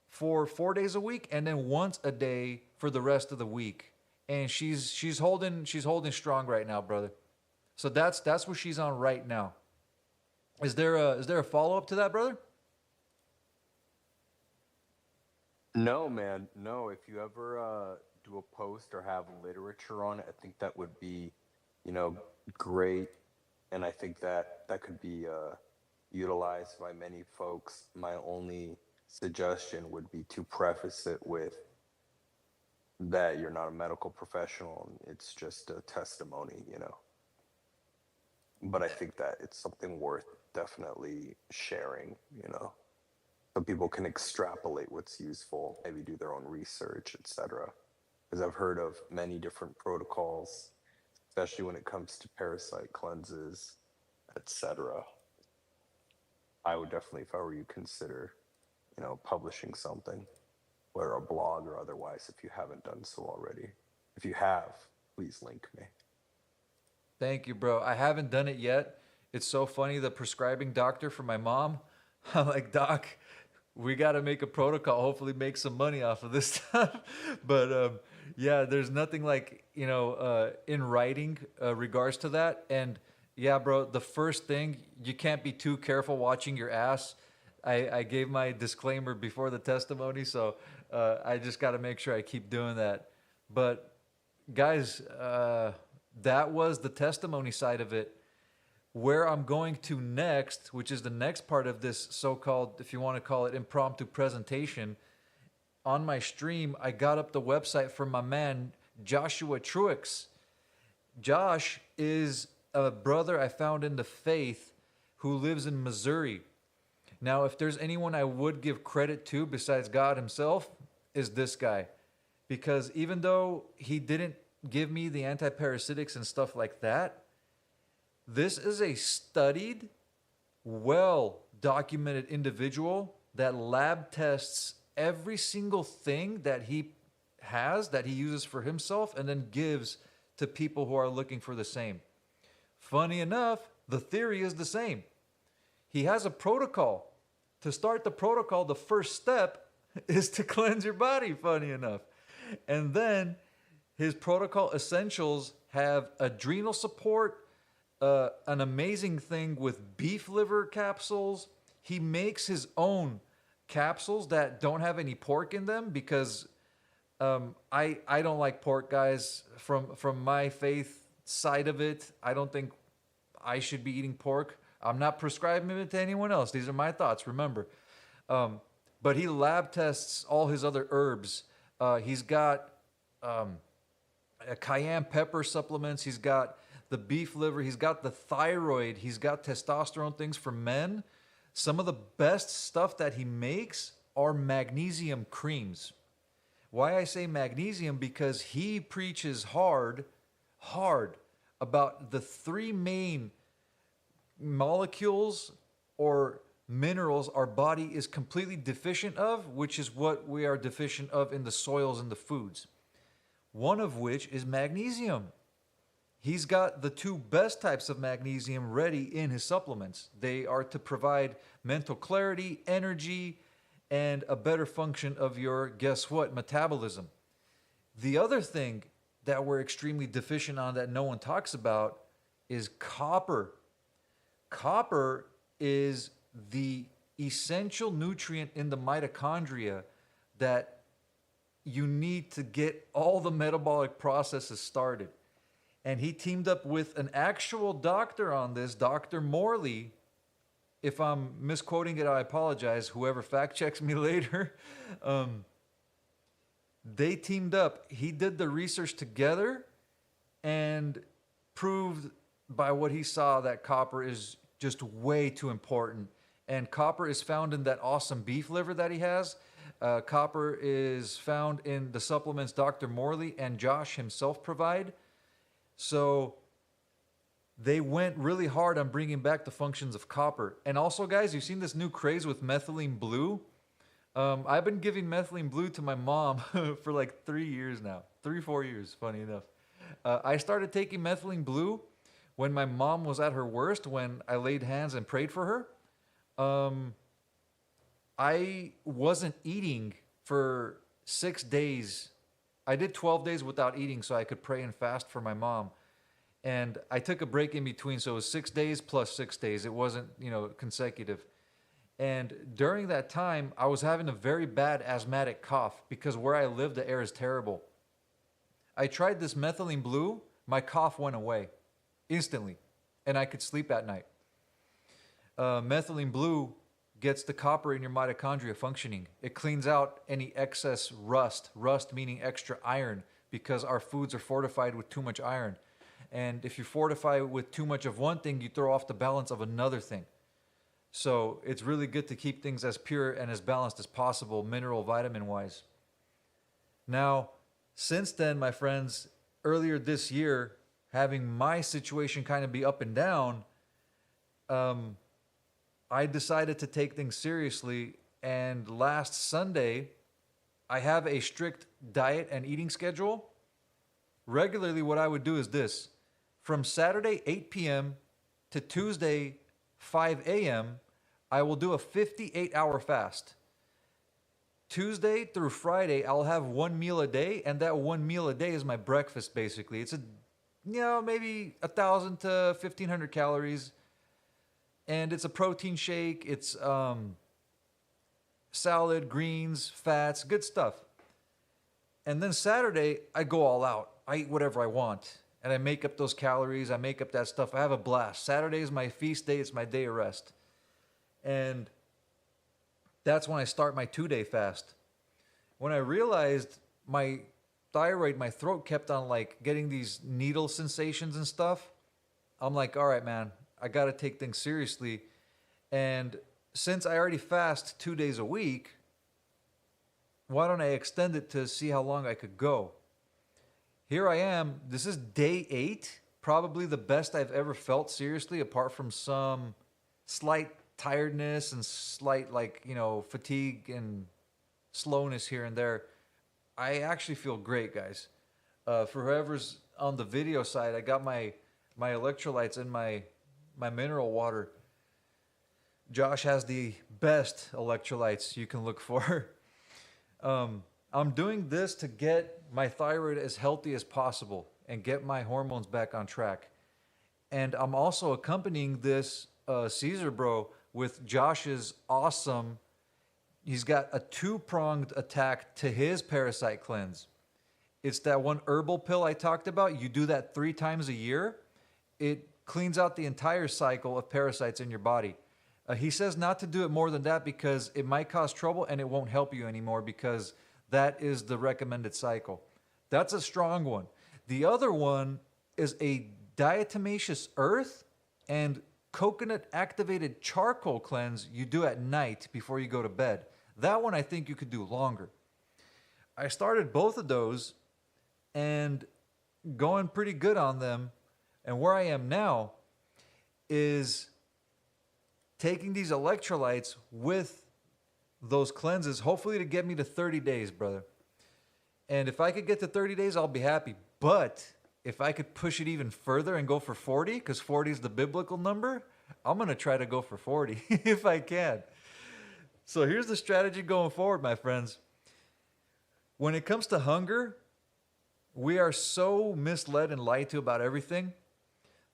Speaker 1: for 4 days a week, and then once a day for the rest of the week. And she's holding strong right now, brother. So that's what she's on right now. Is there a follow up to that, brother?
Speaker 3: No, man. No, if you ever do a post or have literature on it, I think that would be, great. And I think that could be utilized by many folks. My only suggestion would be to preface it with that you're not a medical professional. And it's just a testimony. But I think that it's something worth definitely sharing. So people can extrapolate what's useful, maybe do their own research, etc. Because I've heard of many different protocols, especially when it comes to parasite cleanses etc. I would definitely, if I were you, consider, publishing something, whether a blog or otherwise, if you haven't done so already. If you have, please link me.
Speaker 1: Thank you, bro. I haven't done it yet. It's so funny. The prescribing doctor for my mom, I'm like, Doc, we got to make a protocol. Hopefully, make some money off of this stuff. But yeah, there's nothing like in writing regards to that. And yeah, bro, the first thing, you can't be too careful watching your ass. I gave my disclaimer before the testimony, so I just got to make sure I keep doing that. But guys, that was the testimony side of it. Where I'm going to next, which is the next part of this so-called, if you want to call it, impromptu presentation, on my stream, I got up the website for my man, Joshua Truex. Josh is a brother I found in the faith who lives in Missouri. Now, if there's anyone I would give credit to besides God himself, is this guy. Because even though he didn't give me the antiparasitics and stuff like that, this is a studied, well-documented individual that lab tests every single thing that he has, that he uses for himself, and then gives to people who are looking for the same. Funny enough, the theory is the same. He has a protocol. To start the protocol, the first step is to cleanse your body, funny enough. And then his protocol essentials have adrenal support, an amazing thing with beef liver capsules. He makes his own capsules that don't have any pork in them because I don't like pork, guys. From my faith side of it, I don't think I should be eating pork. I'm not prescribing it to anyone else. These are my thoughts, remember. But he lab tests all his other herbs. He's got cayenne pepper supplements. He's got the beef liver. He's got the thyroid. He's got testosterone things for men. Some of the best stuff that he makes are magnesium creams. Why I say magnesium? Because he preaches hard about the three main molecules or minerals our body is completely deficient of, which is what we are deficient of in the soils and the foods. One of which is magnesium. He's got the two best types of magnesium ready in his supplements. They are to provide mental clarity, energy, and a better function of your, guess what, metabolism. The other thing that we're extremely deficient on that no one talks about is copper. Copper is the essential nutrient in the mitochondria that you need to get all the metabolic processes started. And he teamed up with an actual doctor on this, Dr. Morley. If I'm misquoting it, I apologize. Whoever fact checks me later. They teamed up. He did the research together and proved by what he saw that copper is just way too important. And copper is found in that awesome beef liver that he has. Copper is found in the supplements Dr. Morley and Josh himself provide. So they went really hard on bringing back the functions of copper. And also, guys, you've seen this new craze with methylene blue. I've been giving methylene blue to my mom for like 3 years now. 3-4 years, funny enough. I started taking methylene blue when my mom was at her worst, when I laid hands and prayed for her. I wasn't eating for 6 days. I did 12 days without eating so I could pray and fast for my mom. And I took a break in between, so it was 6 days plus 6 days. It wasn't, consecutive. And during that time, I was having a very bad asthmatic cough because where I live, the air is terrible. I tried this methylene blue. My cough went away instantly, and I could sleep at night. Methylene blue gets the copper in your mitochondria functioning. It cleans out any excess rust meaning extra iron, because our foods are fortified with too much iron. And if you fortify with too much of one thing, you throw off the balance of another thing. So it's really good to keep things as pure and as balanced as possible, mineral, vitamin wise. Now, since then, my friends, earlier this year, having my situation kind of be up and down, I decided to take things seriously. And last Sunday, I have a strict diet and eating schedule. Regularly, what I would do is this: from Saturday 8 p.m. to Tuesday 5 a.m., I will do a 58-hour fast. Tuesday through Friday, I'll have one meal a day, and that one meal a day is my breakfast. Basically, it's maybe 1,000 to 1,500 calories, and it's a protein shake. It's salad, greens, fats, good stuff. And then Saturday, I go all out. I eat whatever I want, and I make up those calories. I make up that stuff. I have a blast. Saturday is my feast day. It's my day of rest, and that's when I start my 2-day fast. When I realized my thyroid, my throat kept on like getting these needle sensations and stuff, I'm like, all right, man, I got to take things seriously. And since I already fast 2 days a week, why don't I extend it to see how long I could go? Here I am. This is day 8, probably the best I've ever felt seriously, apart from some slight tiredness and slight fatigue and slowness here and there. I actually feel great, guys. For whoever's on the video side, I got my electrolytes and my mineral water. Josh has the best electrolytes you can look for. I'm doing this to get my thyroid as healthy as possible and get my hormones back on track. And I'm also accompanying this Caesar Bro with Josh's awesome, he's got a 2-pronged attack to his parasite cleanse. It's that one herbal pill I talked about. You do that 3 times a year. It cleans out the entire cycle of parasites in your body. He says not to do it more than that because it might cause trouble and it won't help you anymore, because that is the recommended cycle. That's a strong one. The other one is a diatomaceous earth and coconut activated charcoal cleanse you do at night before you go to bed. That one I think you could do longer. I started both of those and going pretty good on them. And where I am now is taking these electrolytes with those cleanses, hopefully to get me to 30 days, brother. And if I could get to 30 days, I'll be happy. But if I could push it even further and go for 40, because 40 is the biblical number, I'm going to try to go for 40 if I can. So here's the strategy going forward, my friends. When it comes to hunger, we are so misled and lied to about everything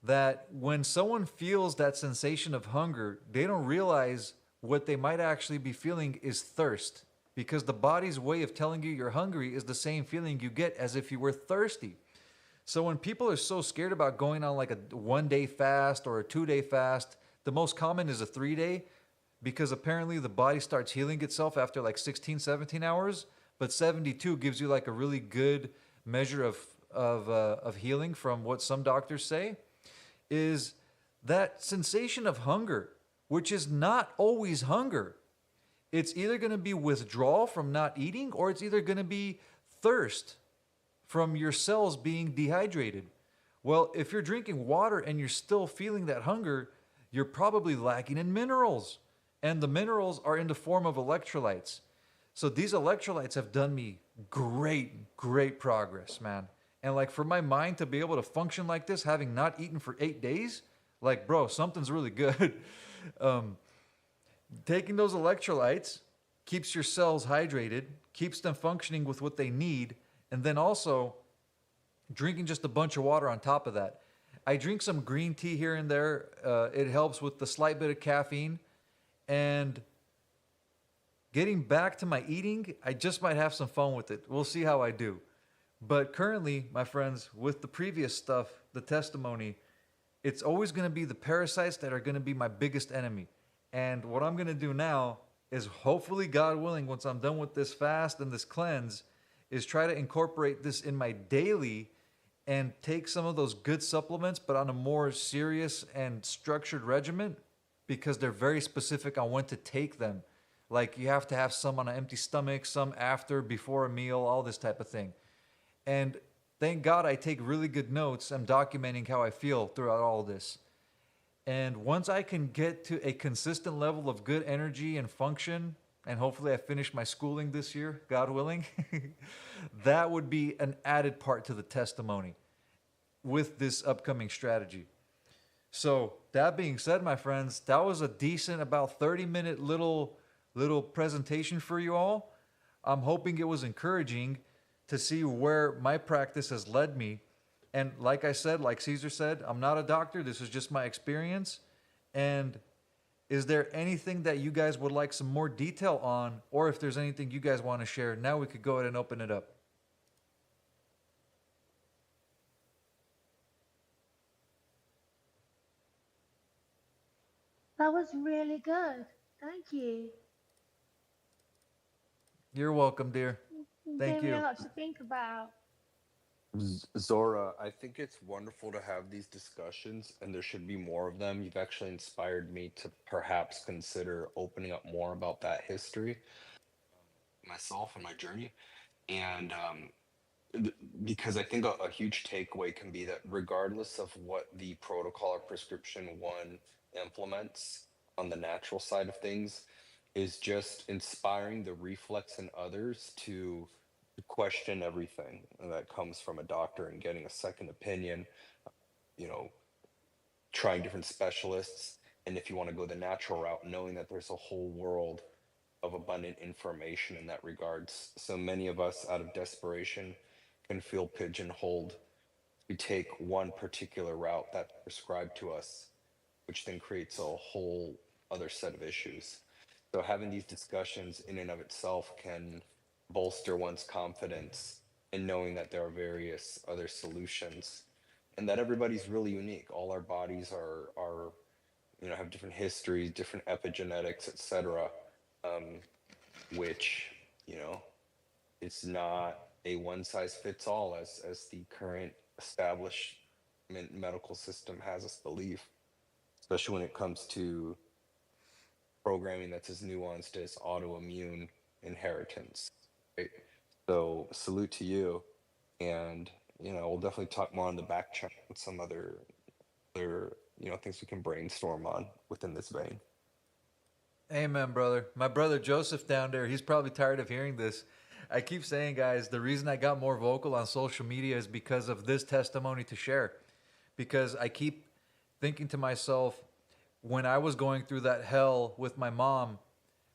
Speaker 1: that when someone feels that sensation of hunger, they don't realize what they might actually be feeling is thirst, because the body's way of telling you you're hungry is the same feeling you get as if you were thirsty. So when people are so scared about going on like a 1-day fast or a 2-day fast, the most common is a 3-day, because apparently the body starts healing itself after like 16, 17 hours, but 72 gives you like a really good measure of healing from what some doctors say, is that sensation of hunger, which is not always hunger. It's either going to be withdrawal from not eating, or it's either going to be thirst from your cells being dehydrated. Well, if you're drinking water and you're still feeling that hunger, you're probably lacking in minerals. And the minerals are in the form of electrolytes. So these electrolytes have done me great progress, man. And like for my mind to be able to function like this, having not eaten for 8 days, like, bro, something's really good. Taking those electrolytes keeps your cells hydrated, keeps them functioning with what they need, and then also drinking just a bunch of water on top of that. I drink some green tea here and there. It helps with the slight bit of caffeine. And getting back to my eating, I just might have some fun with it. We'll see how I do. But currently, my friends, with the previous stuff, the testimony, it's always going to be the parasites that are going to be my biggest enemy. And what I'm going to do now is, hopefully, God willing, once I'm done with this fast and this cleanse, is try to incorporate this in my daily and take some of those good supplements, but on a more serious and structured regimen, because they're very specific on when to take them. Like you have to have some on an empty stomach, some after, before a meal, all this type of thing. And thank God I take really good notes. I'm documenting how I feel throughout all of this. And once I can get to a consistent level of good energy and function, and hopefully I finish my schooling this year, God willing, that would be an added part to the testimony with this upcoming strategy. So that being said, my friends, that was a decent about 30-minute little presentation for you all. I'm hoping it was encouraging to see where my practice has led me. And like I said, like Caesar said, I'm not a doctor. This is just my experience. And is there anything that you guys would like some more detail on, or if there's anything you guys want to share, now we could go ahead and open it up.
Speaker 4: That was really good. Thank you.
Speaker 1: You're welcome, dear.
Speaker 4: You
Speaker 1: Thank
Speaker 4: gave me a
Speaker 1: you.
Speaker 4: lot to think about.
Speaker 3: Zora, I think it's wonderful to have these discussions, and there should be more of them. You've actually inspired me to perhaps consider opening up more about that history myself and my journey. And because I think a huge takeaway can be that regardless of what the protocol or prescription one implements on the natural side of things, is just inspiring the reflex in others to question everything that comes from a doctor and getting a second opinion, you know, trying different specialists. And if you want to go the natural route, knowing that there's a whole world of abundant information in that regards. So many of us out of desperation can feel pigeonholed. We take one particular route that's prescribed to us, which then creates a whole other set of issues. So having these discussions in and of itself can bolster one's confidence in knowing that there are various other solutions and that everybody's really unique. All our bodies are have different histories, different epigenetics, etc. Which, you know, it's not a one size fits all as the current establishment medical system has us believe, especially when it comes to programming that's as nuanced as autoimmune inheritance. Right? So salute to you, and we'll definitely talk more on the back chat with some other things we can brainstorm on within this vein.
Speaker 1: Amen, brother. My brother Joseph down there, he's probably tired of hearing this. I keep saying, guys, the reason I got more vocal on social media is because of this testimony to share. Because I keep thinking to myself, when I was going through that hell with my mom,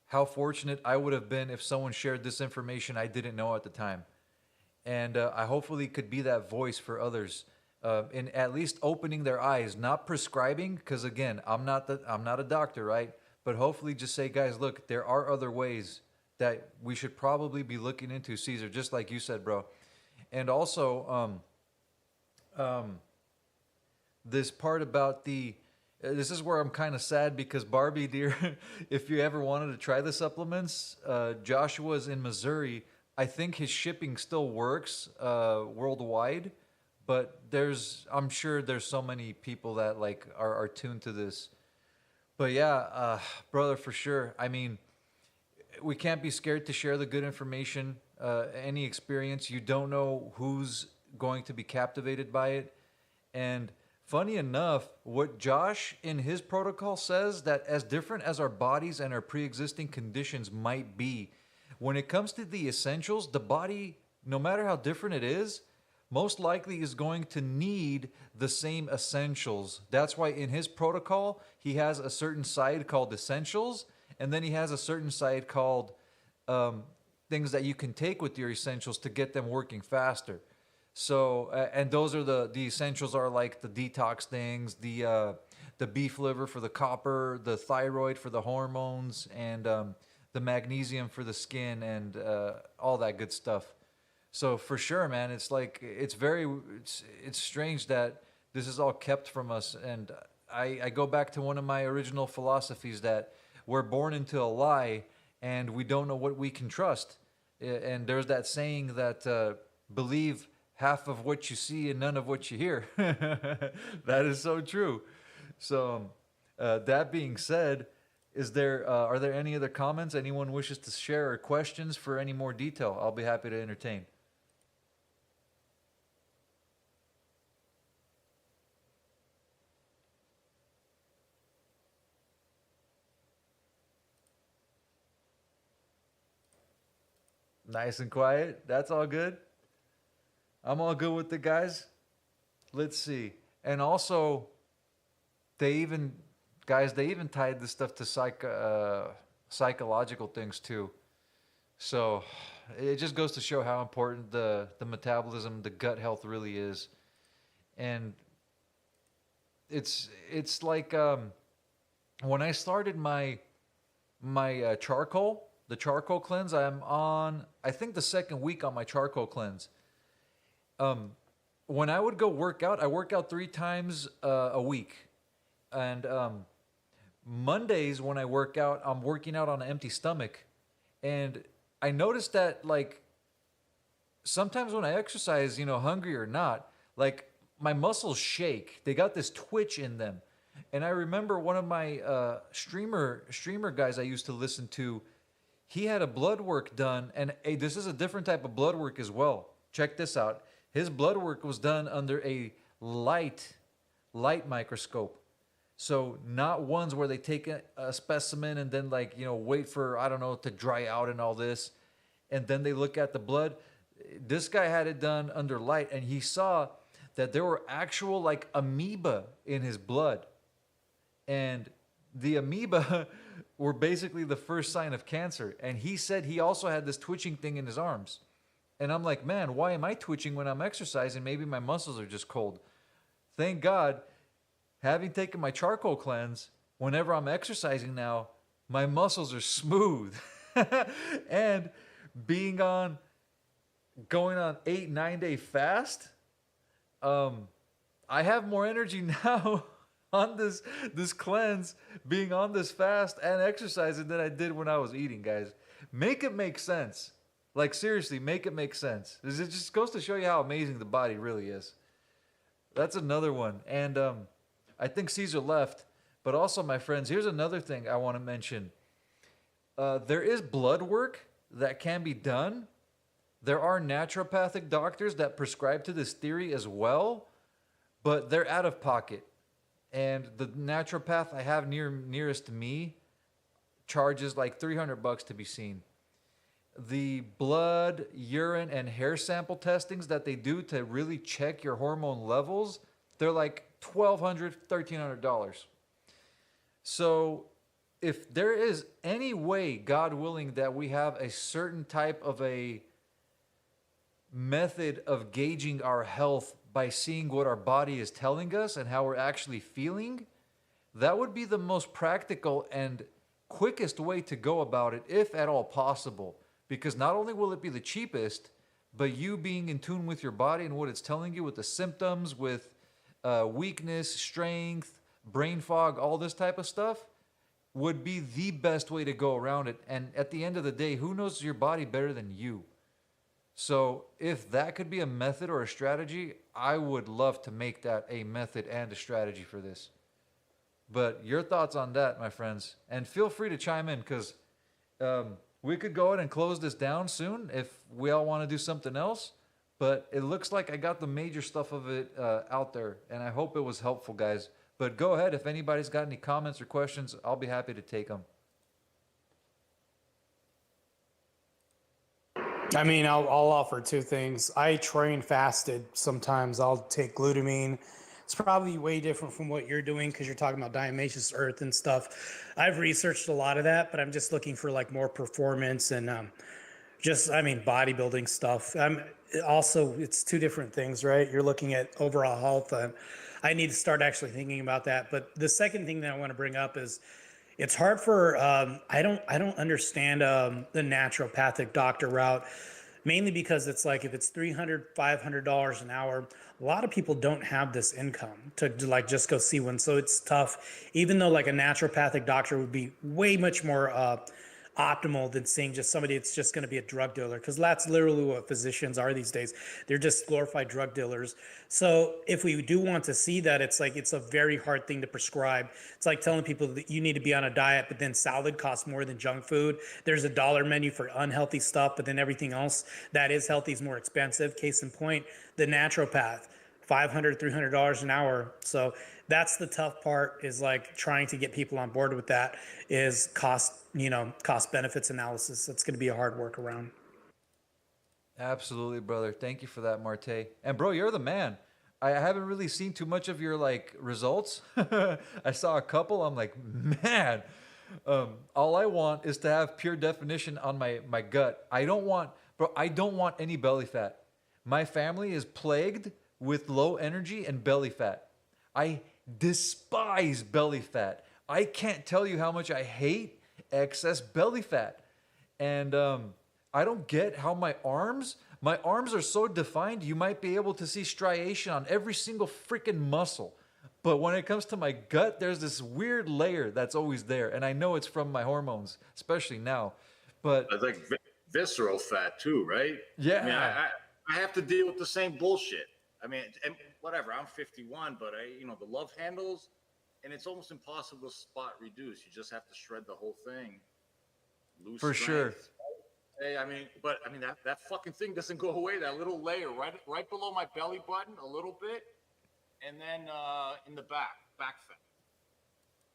Speaker 1: how fortunate I would have been if someone shared this information I didn't know at the time. And I hopefully could be that voice for others in at least opening their eyes, not prescribing, because again, I'm not a doctor, right? But hopefully just say, guys, look, there are other ways that we should probably be looking into, Caesar, just like you said, bro. And also, this part about this is where I'm kind of sad because Barbie, dear, if you ever wanted to try the supplements, Joshua's in Missouri. I think his shipping still works worldwide, but I'm sure there's so many people that like are tuned to this. But yeah, brother, for sure. I mean, we can't be scared to share the good information, any experience. You don't know who's going to be captivated by it. And funny enough, what Josh in his protocol says, that as different as our bodies and our pre-existing conditions might be, when it comes to the essentials, the body, no matter how different it is, most likely is going to need the same essentials. That's why in his protocol, he has a certain side called essentials, and then he has a certain side called things that you can take with your essentials to get them working faster. So, and those are the essentials are like the detox things, the beef liver for the copper, the thyroid for the hormones, and the magnesium for the skin, and all that good stuff. So for sure, man, it's like it's strange that this is all kept from us. And I go back to one of my original philosophies that we're born into a lie and we don't know what we can trust. And there's that saying that believe half of what you see and none of what you hear. That is so true. So that being said, are there any other comments anyone wishes to share or questions for any more detail? I'll be happy to entertain. Nice and quiet. That's all good. I'm all good with the guys. Let's see. And also, they even, guys, they even tied this stuff to psychological things too. So it just goes to show how important the metabolism, the gut health really is. And it's like when I started my charcoal, the charcoal cleanse, I'm on, I think, the second week on my charcoal cleanse. When I would go work out, I work out 3 times a week. And Mondays when I work out, I'm working out on an empty stomach. And I noticed that, like, sometimes when I exercise, hungry or not, like, my muscles shake. They got this twitch in them. And I remember one of my streamer guys I used to listen to, he had a blood work done, and hey, this is a different type of blood work as well. Check this out. His blood work was done under a light microscope. So not ones where they take a specimen and then, like, wait for, I don't know, to dry out and all this, and then they look at the blood. This guy had it done under light, and he saw that there were actual, like, amoeba in his blood. And the amoeba were basically the first sign of cancer. And he said he also had this twitching thing in his arms. And I'm like, man, why am I twitching when I'm exercising? Maybe my muscles are just cold. Thank God, having taken my charcoal cleanse, whenever I'm exercising now, my muscles are smooth. And going on 8-9 day fast, I have more energy now on this cleanse, being on this fast and exercising, than I did when I was eating, guys. Make it make sense. Like, seriously, make it make sense. It just goes to show you how amazing the body really is. That's another one. And I think Caesar left. But also, my friends, here's another thing I want to mention. There is blood work that can be done. There are naturopathic doctors that prescribe to this theory as well, but they're out of pocket. And the naturopath I have nearest to me charges like $300 to be seen. The blood, urine, and hair sample testings that they do to really check your hormone levels, they're like $1,200, $1,300. So if there is any way, God willing, that we have a certain type of a method of gauging our health by seeing what our body is telling us and how we're actually feeling, that would be the most practical and quickest way to go about it, if at all possible. Because not only will it be the cheapest, but you being in tune with your body and what it's telling you with the symptoms, with weakness, strength, brain fog, all this type of stuff, would be the best way to go around it. And at the end of the day, who knows your body better than you? So if that could be a method or a strategy, I would love to make that a method and a strategy for this. But your thoughts on that, my friends, and feel free to chime in, because we could go ahead and close this down soon if we all want to do something else. But it looks like I got the major stuff of it out there, and I hope it was helpful, guys. But go ahead, if anybody's got any comments or questions, I'll be happy to take them.
Speaker 5: I mean, I'll offer 2 things. I train fasted. Sometimes I'll take glutamine. It's probably way different from what you're doing because you're talking about diatomaceous earth and stuff. I've researched a lot of that, but I'm just looking for like more performance and bodybuilding stuff. Also, it's 2 different things, right? You're looking at overall health. I need to start actually thinking about that. But the second thing that I want to bring up is, it's hard for I don't understand the naturopathic doctor route, mainly because it's like, if it's $300-$500 an hour, a lot of people don't have this income to like just go see one. So it's tough, even though like a naturopathic doctor would be way much more optimal than seeing just somebody that's just going to be a drug dealer, because that's literally what physicians are these days. They're just glorified drug dealers. So if we do want to see that, it's like, it's a very hard thing to prescribe. It's like telling people that you need to be on a diet, but then salad costs more than junk food. There's a dollar menu for unhealthy stuff, but then everything else that is healthy is more expensive. Case in point, the naturopath, $500, $300 an hour. So that's the tough part, is like trying to get people on board with that, is cost benefits analysis. That's going to be a hard workaround.
Speaker 1: Absolutely, brother. Thank you for that, Marte. And bro, you're the man. I haven't really seen too much of your like results. I saw a couple. I'm like, man. All I want is to have pure definition on my gut. I don't want, bro. I don't want any belly fat. My family is plagued with low energy and belly fat. I despise belly fat. I can't tell you how much I hate excess belly fat. And I don't get how my arms are so defined, you might be able to see striation on every single freaking muscle. But when it comes to my gut, there's this weird layer that's always there. And I know it's from my hormones, especially now. But
Speaker 6: It's like visceral fat too, right?
Speaker 1: yeah,
Speaker 6: I mean, I have to deal with the same bullshit. I mean, and whatever. I'm 51, but the love handles, and it's almost impossible to spot reduce. You just have to shred the whole thing, lose
Speaker 1: for sure.
Speaker 6: strength. Hey, that fucking thing doesn't go away. That little layer right below my belly button, a little bit, and then in the back fat.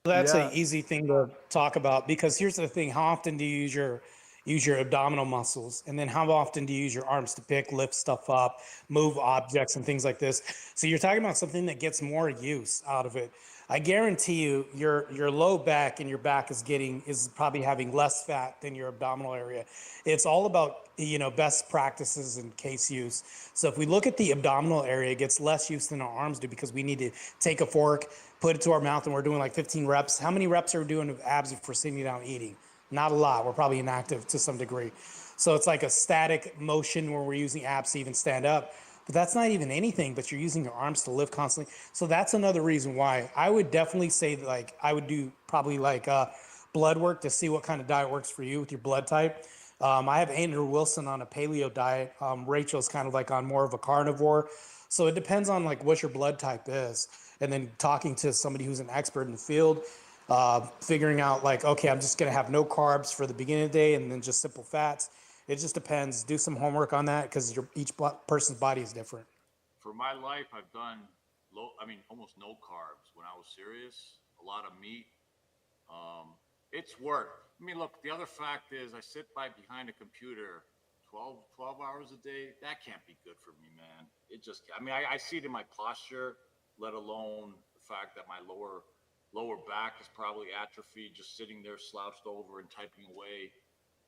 Speaker 5: That's
Speaker 1: Yeah,
Speaker 5: an easy thing to talk about because here's the thing: how often do you use your abdominal muscles, and then how often do you use your arms to pick, lift stuff up, move objects, and things like this? So you're talking about something that gets more use out of it. I guarantee you, your low back and your back is probably having less fat than your abdominal area. It's all about best practices and case use. So if we look at the abdominal area, it gets less use than our arms do because we need to take a fork, put it to our mouth, and we're doing like 15 reps. How many reps are we doing of abs if we're sitting down eating? Not a lot. We're probably inactive to some degree. So it's like a static motion where we're using abs to even stand up. But that's not even anything, but you're using your arms to lift constantly. So that's another reason why I would definitely say that, like, I would do probably like blood work to see what kind of diet works for you with your blood type. I have Andrew Wilson on a paleo diet. Rachel's kind of like on more of a carnivore. So it depends on like what your blood type is. And then talking to somebody who's an expert in the field, figuring out like, okay, I'm just going to have no carbs for the beginning of the day and then just simple fats. It just depends. Do some homework on that because each person's body is different.
Speaker 6: For my life, I've done almost no carbs when I was serious. A lot of meat. It's work. I mean, look, the other fact is I sit behind a computer 12 hours a day. That can't be good for me, man. I see it in my posture, let alone the fact that my lower back is probably atrophied, just sitting there slouched over and typing away.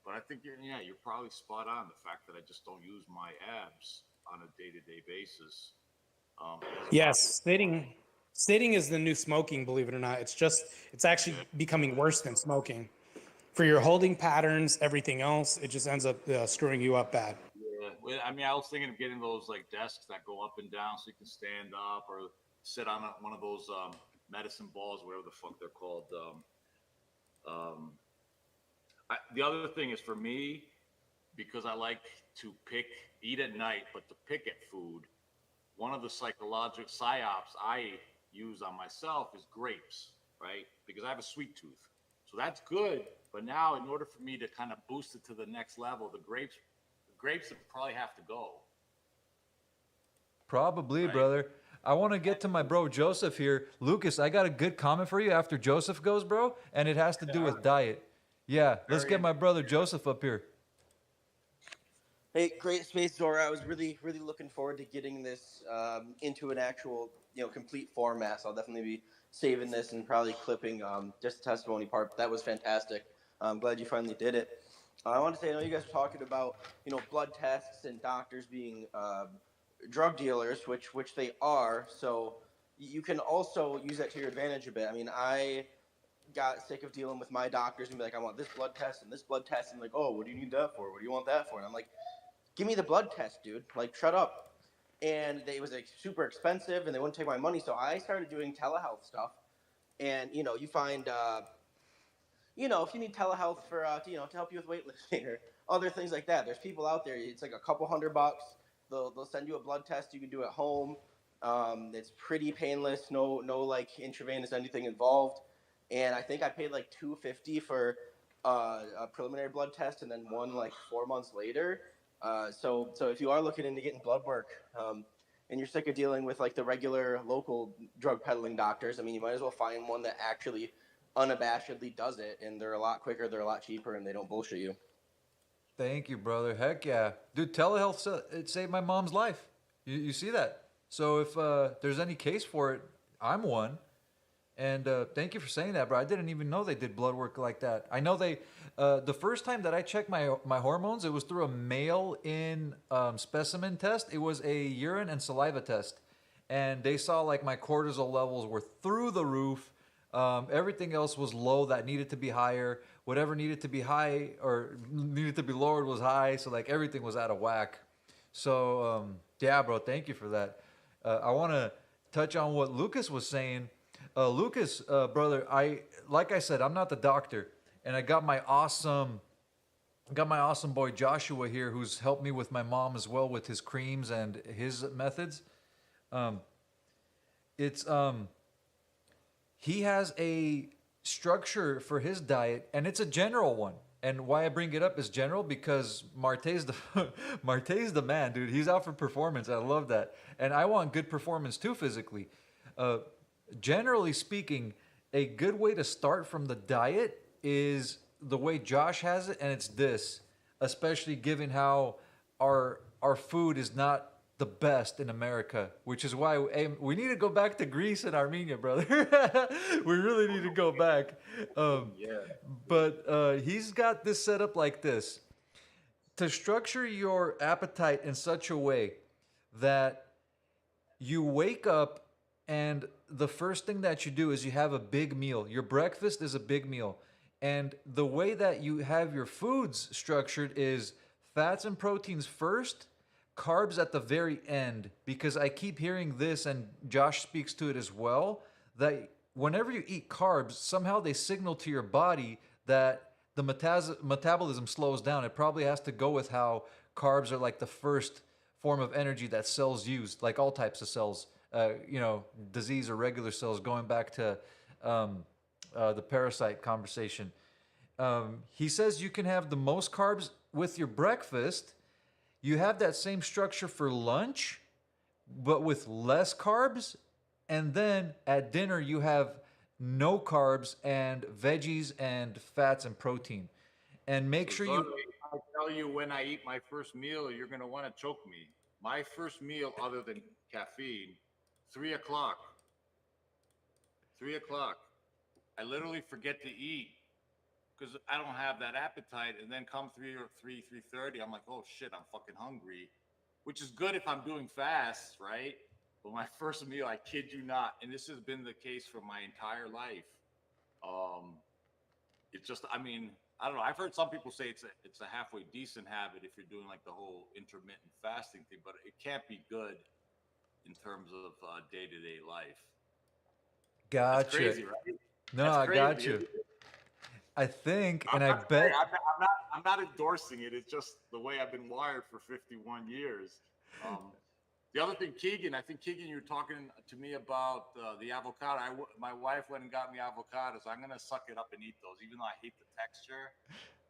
Speaker 6: But I think you're probably spot on. The fact that I just don't use my abs on a day-to-day basis.
Speaker 5: Yes, sitting is the new smoking, believe it or not. It's actually becoming worse than smoking. For your holding patterns, everything else, it just ends up screwing you up bad.
Speaker 6: Yeah, I was thinking of getting those like desks that go up and down so you can stand up or sit on one of those medicine balls, whatever the fuck they're called. The other thing is for me, because I like to eat at night, but to pick at food. One of the psychological psyops I use on myself is grapes, right? Because I have a sweet tooth. So that's good. But now in order for me to kind of boost it to the next level, the grapes would probably have to go.
Speaker 1: probably,
Speaker 6: Right.
Speaker 1: brother. I want to get to my bro Joseph here. Lucas, I got a good comment for you after Joseph goes, bro, and it has to do with diet. Yeah, let's get my brother Joseph up here.
Speaker 7: Hey, great space, Zora. I was really, really looking forward to getting this into an actual, complete format. So I'll definitely be saving this and probably clipping just the testimony part. But that was fantastic. I'm glad you finally did it. I want to say, I know you guys were talking about, blood tests and doctors being drug dealers, which they are. So you can also use that to your advantage a bit. I mean, I got sick of dealing with my doctors and be like, I want this blood test and this blood test. And like, oh, what do you need that for? What do you want that for? And I'm like, give me the blood test, dude. Like, shut up. And it was like super expensive and they wouldn't take my money. So I started doing telehealth stuff. And, you find, if you need telehealth for, to help you with weightlifting or other things like that, there's people out there. It's like a couple $100. They'll send you a blood test you can do at home. It's pretty painless. No like intravenous anything involved. And I think I paid like $250 for a preliminary blood test and then one like 4 months later. So if you are looking into getting blood work and you're sick of dealing with like the regular local drug peddling doctors, I mean, you might as well find one that actually unabashedly does it. And they're a lot quicker, they're a lot cheaper, and they don't bullshit you.
Speaker 1: Thank you, brother. Heck yeah. Dude, telehealth, it saved my mom's life. You see that? So if there's any case for it, I'm one. And thank you for saying that, bro. I didn't even know they did blood work like that. I know they, the first time that I checked my hormones, it was through a mail-in specimen test. It was a urine and saliva test. And they saw like my cortisol levels were through the roof. Everything else was low that needed to be higher. Whatever needed to be high or needed to be lowered was high. So like everything was out of whack. So yeah, bro, thank you for that. I want to touch on what Lucas was saying. Lucas, brother, like I said, I'm not the doctor, and I got my awesome boy Joshua here, who's helped me with my mom as well with his creams and his methods. He has a structure for his diet, and it's a general one. And why I bring it up is general because Marte's the Marte's the man, dude. He's out for performance. I love that, and I want good performance too physically. Generally speaking, a good way to start from the diet is the way Josh has it, and it's this, especially given how our food is not the best in America, which is why we need to go back to Greece and Armenia, brother. We really need to go back. But he's got this set up like this. To structure your appetite in such a way that you wake up and the first thing that you do is you have a big meal. Your breakfast is a big meal. And the way that you have your foods structured is fats and proteins first, carbs at the very end. Because I keep hearing this, and Josh speaks to it as well, that whenever you eat carbs, somehow they signal to your body that the metabolism slows down. It probably has to go with how carbs are like the first form of energy that cells use, like all types of cells. Disease or regular cells, going back to the parasite conversation. He says you can have the most carbs with your breakfast. You have that same structure for lunch, but with less carbs. And then at dinner, you have no carbs and veggies and fats and protein. And make sure you...
Speaker 6: I tell you, when I eat my first meal, you're going to want to choke me. My first meal, other than caffeine, 3 o'clock. 3 o'clock. I literally forget to eat because I don't have that appetite. And then come 3:30, I'm like, oh shit, I'm fucking hungry, which is good if I'm doing fast, right? But my first meal, I kid you not, and this has been the case for my entire life. It's just, I mean, I don't know. I've heard some people say it's a halfway decent habit if you're doing like the whole intermittent fasting thing, but it can't be good in terms of day-to-day life.
Speaker 1: Gotcha.
Speaker 6: That's crazy, right?
Speaker 1: No,
Speaker 6: That's
Speaker 1: I
Speaker 6: crazy,
Speaker 1: got you.
Speaker 6: isn't it?
Speaker 1: I think, and
Speaker 6: I'm
Speaker 1: I
Speaker 6: not
Speaker 1: bet...
Speaker 6: saying- I'm not endorsing it. It's just the way I've been wired for 51 years. The other thing, Keegan, I think Keegan, you were talking to me about the avocado. My wife went and got me avocados. I'm gonna suck it up and eat those, even though I hate the texture.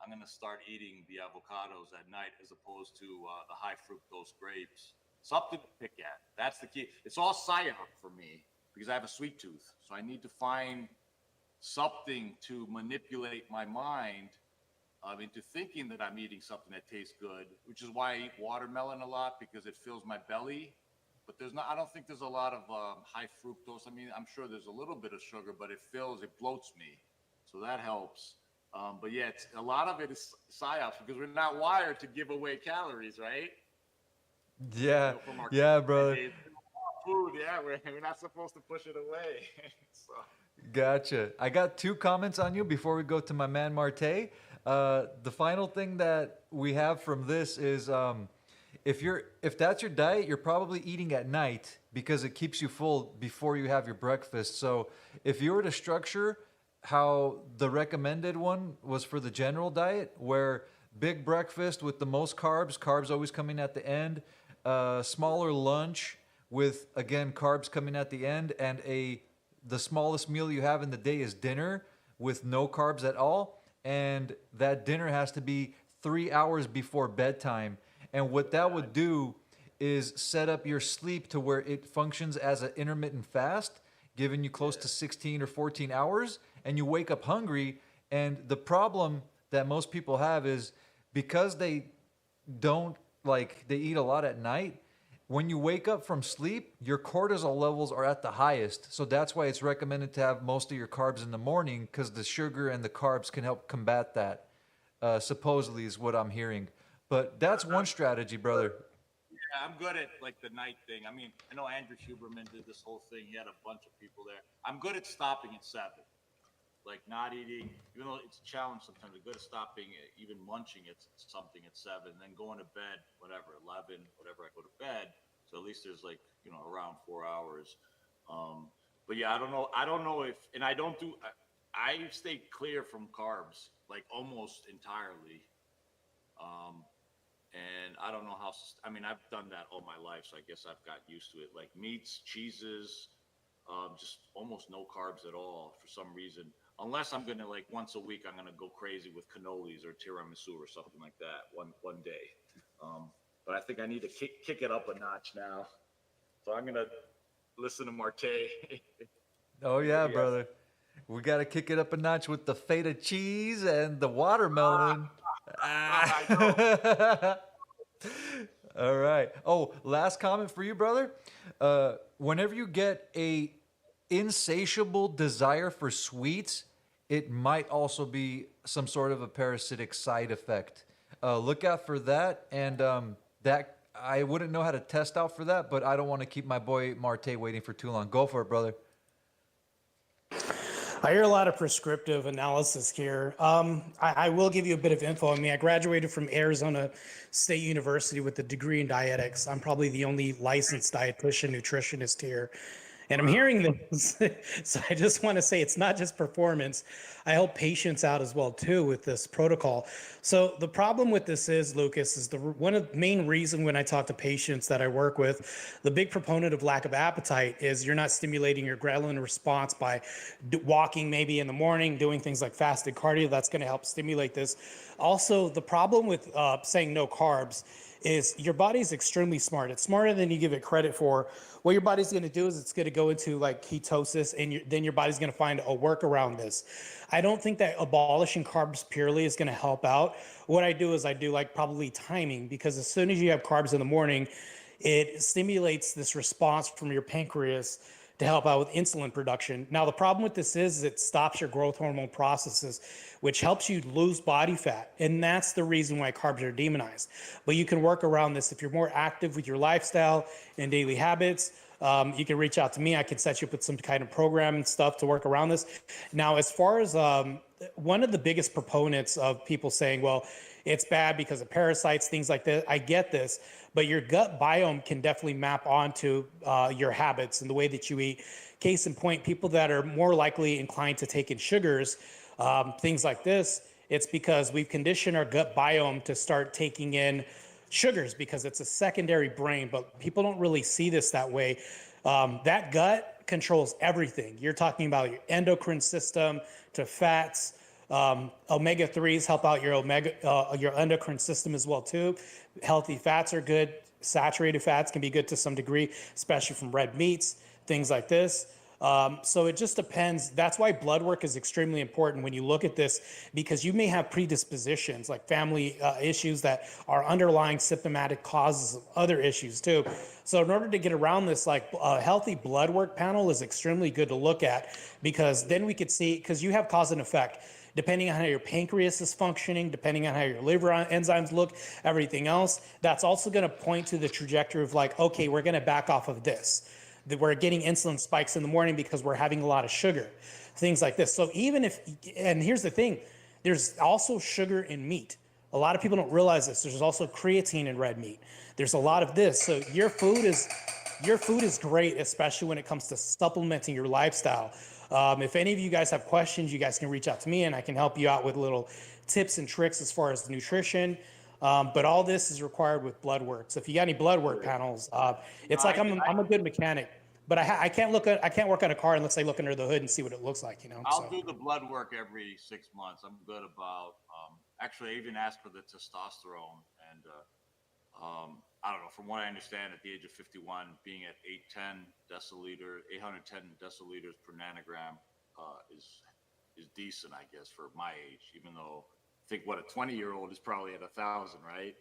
Speaker 6: I'm gonna start eating the avocados at night as opposed to the high fructose grapes. Something to pick at. That's the key. It's all psyop for me because I have a sweet tooth, so I need to find something to manipulate my mind into thinking that I'm eating something that tastes good, which is why I eat watermelon a lot because it fills my belly. But I don't think there's a lot of high fructose. I mean, I'm sure there's a little bit of sugar, but it bloats me. So that helps. But yeah, a lot of it is psyops because we're not wired to give away calories, right?
Speaker 1: Yeah,
Speaker 6: From our
Speaker 1: yeah, brother.
Speaker 6: food, yeah, we're not supposed to push it away. So.
Speaker 1: Gotcha. I got 2 comments on you before we go to my man Marte. The final thing that we have from this is if that's your diet, you're probably eating at night because it keeps you full before you have your breakfast. So if you were to structure how the recommended one was for the general diet, where big breakfast with the most carbs always coming at the end, smaller lunch with, again, carbs coming at the end, and the smallest meal you have in the day is dinner with no carbs at all. And that dinner has to be 3 hours before bedtime. And what that would do is set up your sleep to where it functions as an intermittent fast, giving you close to 16 or 14 hours, and you wake up hungry. And the problem that most people have is because they don't like they eat a lot at night. When you wake up from sleep, your cortisol levels are at the highest. So that's why it's recommended to have most of your carbs in the morning because the sugar and the carbs can help combat that. Supposedly is what I'm hearing. But that's one strategy, brother.
Speaker 6: Yeah, I'm good at like the night thing. I mean, I know Andrew Huberman did this whole thing. He had a bunch of people there. I'm good at stopping at 7, like not eating, even though it's a challenge sometimes. I'm good at stopping, even munching at something at 7, then going to bed, whatever, 11, whatever I go to bed. So at least there's like, around 4 hours. But yeah, I don't know. I don't know if, and I don't do, I stay clear from carbs, like almost entirely. And I don't know how, I mean, I've done that all my life, so I guess I've got used to it. Like meats, cheeses, just almost no carbs at all for some reason. Unless I'm gonna like once a week, I'm gonna go crazy with cannolis or tiramisu or something like that one day. But I think I need to kick it up a notch now. So I'm gonna listen to Marte.
Speaker 1: Oh yeah, brother. We got to kick it up a notch with the feta cheese and the watermelon.
Speaker 6: I
Speaker 1: All right. Oh, last comment for you, brother. Whenever you get a insatiable desire for sweets, it might also be some sort of a parasitic side effect. Look out for that, and that I wouldn't know how to test out for that, but I don't want to keep my boy Marte waiting for too long. Go for it, brother.
Speaker 5: I hear a lot of prescriptive analysis here. I will give you a bit of info. I mean, I graduated from Arizona State University with a degree in dietetics. I'm probably the only licensed dietitian, nutritionist here. And I'm hearing this. So I just want to say it's not just performance. I help patients out as well too with this protocol. So the problem with this is, Lucas, is one of the main reason when I talk to patients that I work with, the big proponent of lack of appetite is you're not stimulating your ghrelin response by walking maybe in the morning, doing things like fasted cardio. That's going to help stimulate this. Also, the problem with saying no carbs is your body's extremely smart. It's smarter than you give it credit for. What your body's going to do is it's going to go into like ketosis, and then your body's going to find a workaround this. I don't think that abolishing carbs purely is going to help out. What I do is I do like probably timing, because as soon as you have carbs in the morning, it stimulates this response from your pancreas to help out with insulin production. Now, the problem with this is it stops your growth hormone processes, which helps you lose body fat. And that's the reason why carbs are demonized. But you can work around this if you're more active with your lifestyle and daily habits. You can reach out to me. I can set you up with some kind of program and stuff to work around this. Now, as far as one of the biggest proponents of people saying, well, it's bad because of parasites, things like that. I get this, but your gut biome can definitely map onto your habits and the way that you eat. Case in point, people that are more likely inclined to take in sugars, things like this, it's because we've conditioned our gut biome to start taking in sugars because it's a secondary brain, but people don't really see this that way. That gut controls everything. You're talking about your endocrine system to fats. Omega-3s help out your endocrine system as well too. Healthy fats are good. Saturated fats can be good to some degree, especially from red meats, things like this. So it just depends. That's why blood work is extremely important when you look at this, because you may have predispositions like family issues that are underlying symptomatic causes of other issues too. So in order to get around this, like a healthy blood work panel is extremely good to look at, because then we could see, because you have cause and effect. Depending on how your pancreas is functioning, depending on how your liver enzymes look, everything else, that's also going to point to the trajectory of like, okay, we're going to back off of this. That we're getting insulin spikes in the morning because we're having a lot of sugar, things like this. So even if, and here's the thing, there's also sugar in meat. A lot of people don't realize this. There's also creatine in red meat. There's a lot of this. So your food is great, especially when it comes to supplementing your lifestyle. If any of you guys have questions, you guys can reach out to me and I can help you out with little tips and tricks as far as nutrition. But all this is required with blood work. So if you got any blood work panels, it's like I'm a good mechanic, but I can't work on a car unless I look under the hood and see what it looks like, you know.
Speaker 6: I'll do the blood work every 6 months. I'm good about, actually I even asked for the testosterone, and I don't know, from what I understand, at the age of 51, being at 810 deciliters per nanogram is decent, I guess, for my age, even though think what a 20-year-old is probably at 1,000, right?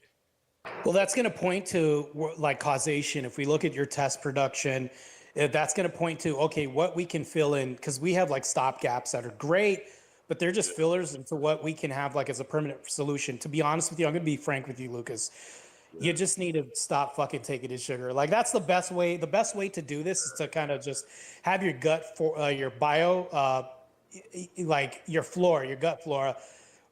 Speaker 5: Well, that's going to point to like causation. If we look at your test production, that's going to point to, okay, what we can fill in, because we have like stop gaps that are great, but they're just fillers into what we can have like as a permanent solution. To be honest with you, I'm going to be frank with you, Lucas. You just need to stop fucking taking the sugar. Like that's the best way. The best way to do this is to kind of just have your gut for your bio, like your flora, your gut flora,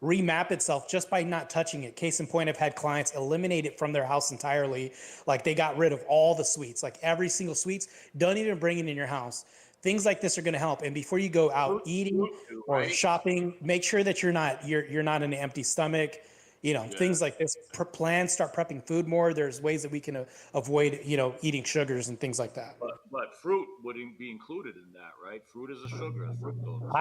Speaker 5: remap itself just by not touching it. Case in point, I've had clients eliminate it from their house entirely. Like they got rid of all the sweets, like every single sweets. Don't even bring it in your house. Things like this are going to help. And before you go out eating or shopping, make sure that you're not in an empty stomach. You know, things like this. Start prepping food more. There's ways that we can avoid, eating sugars and things like that.
Speaker 6: But fruit wouldn't be included in that, right? Fruit is a sugar, fructose.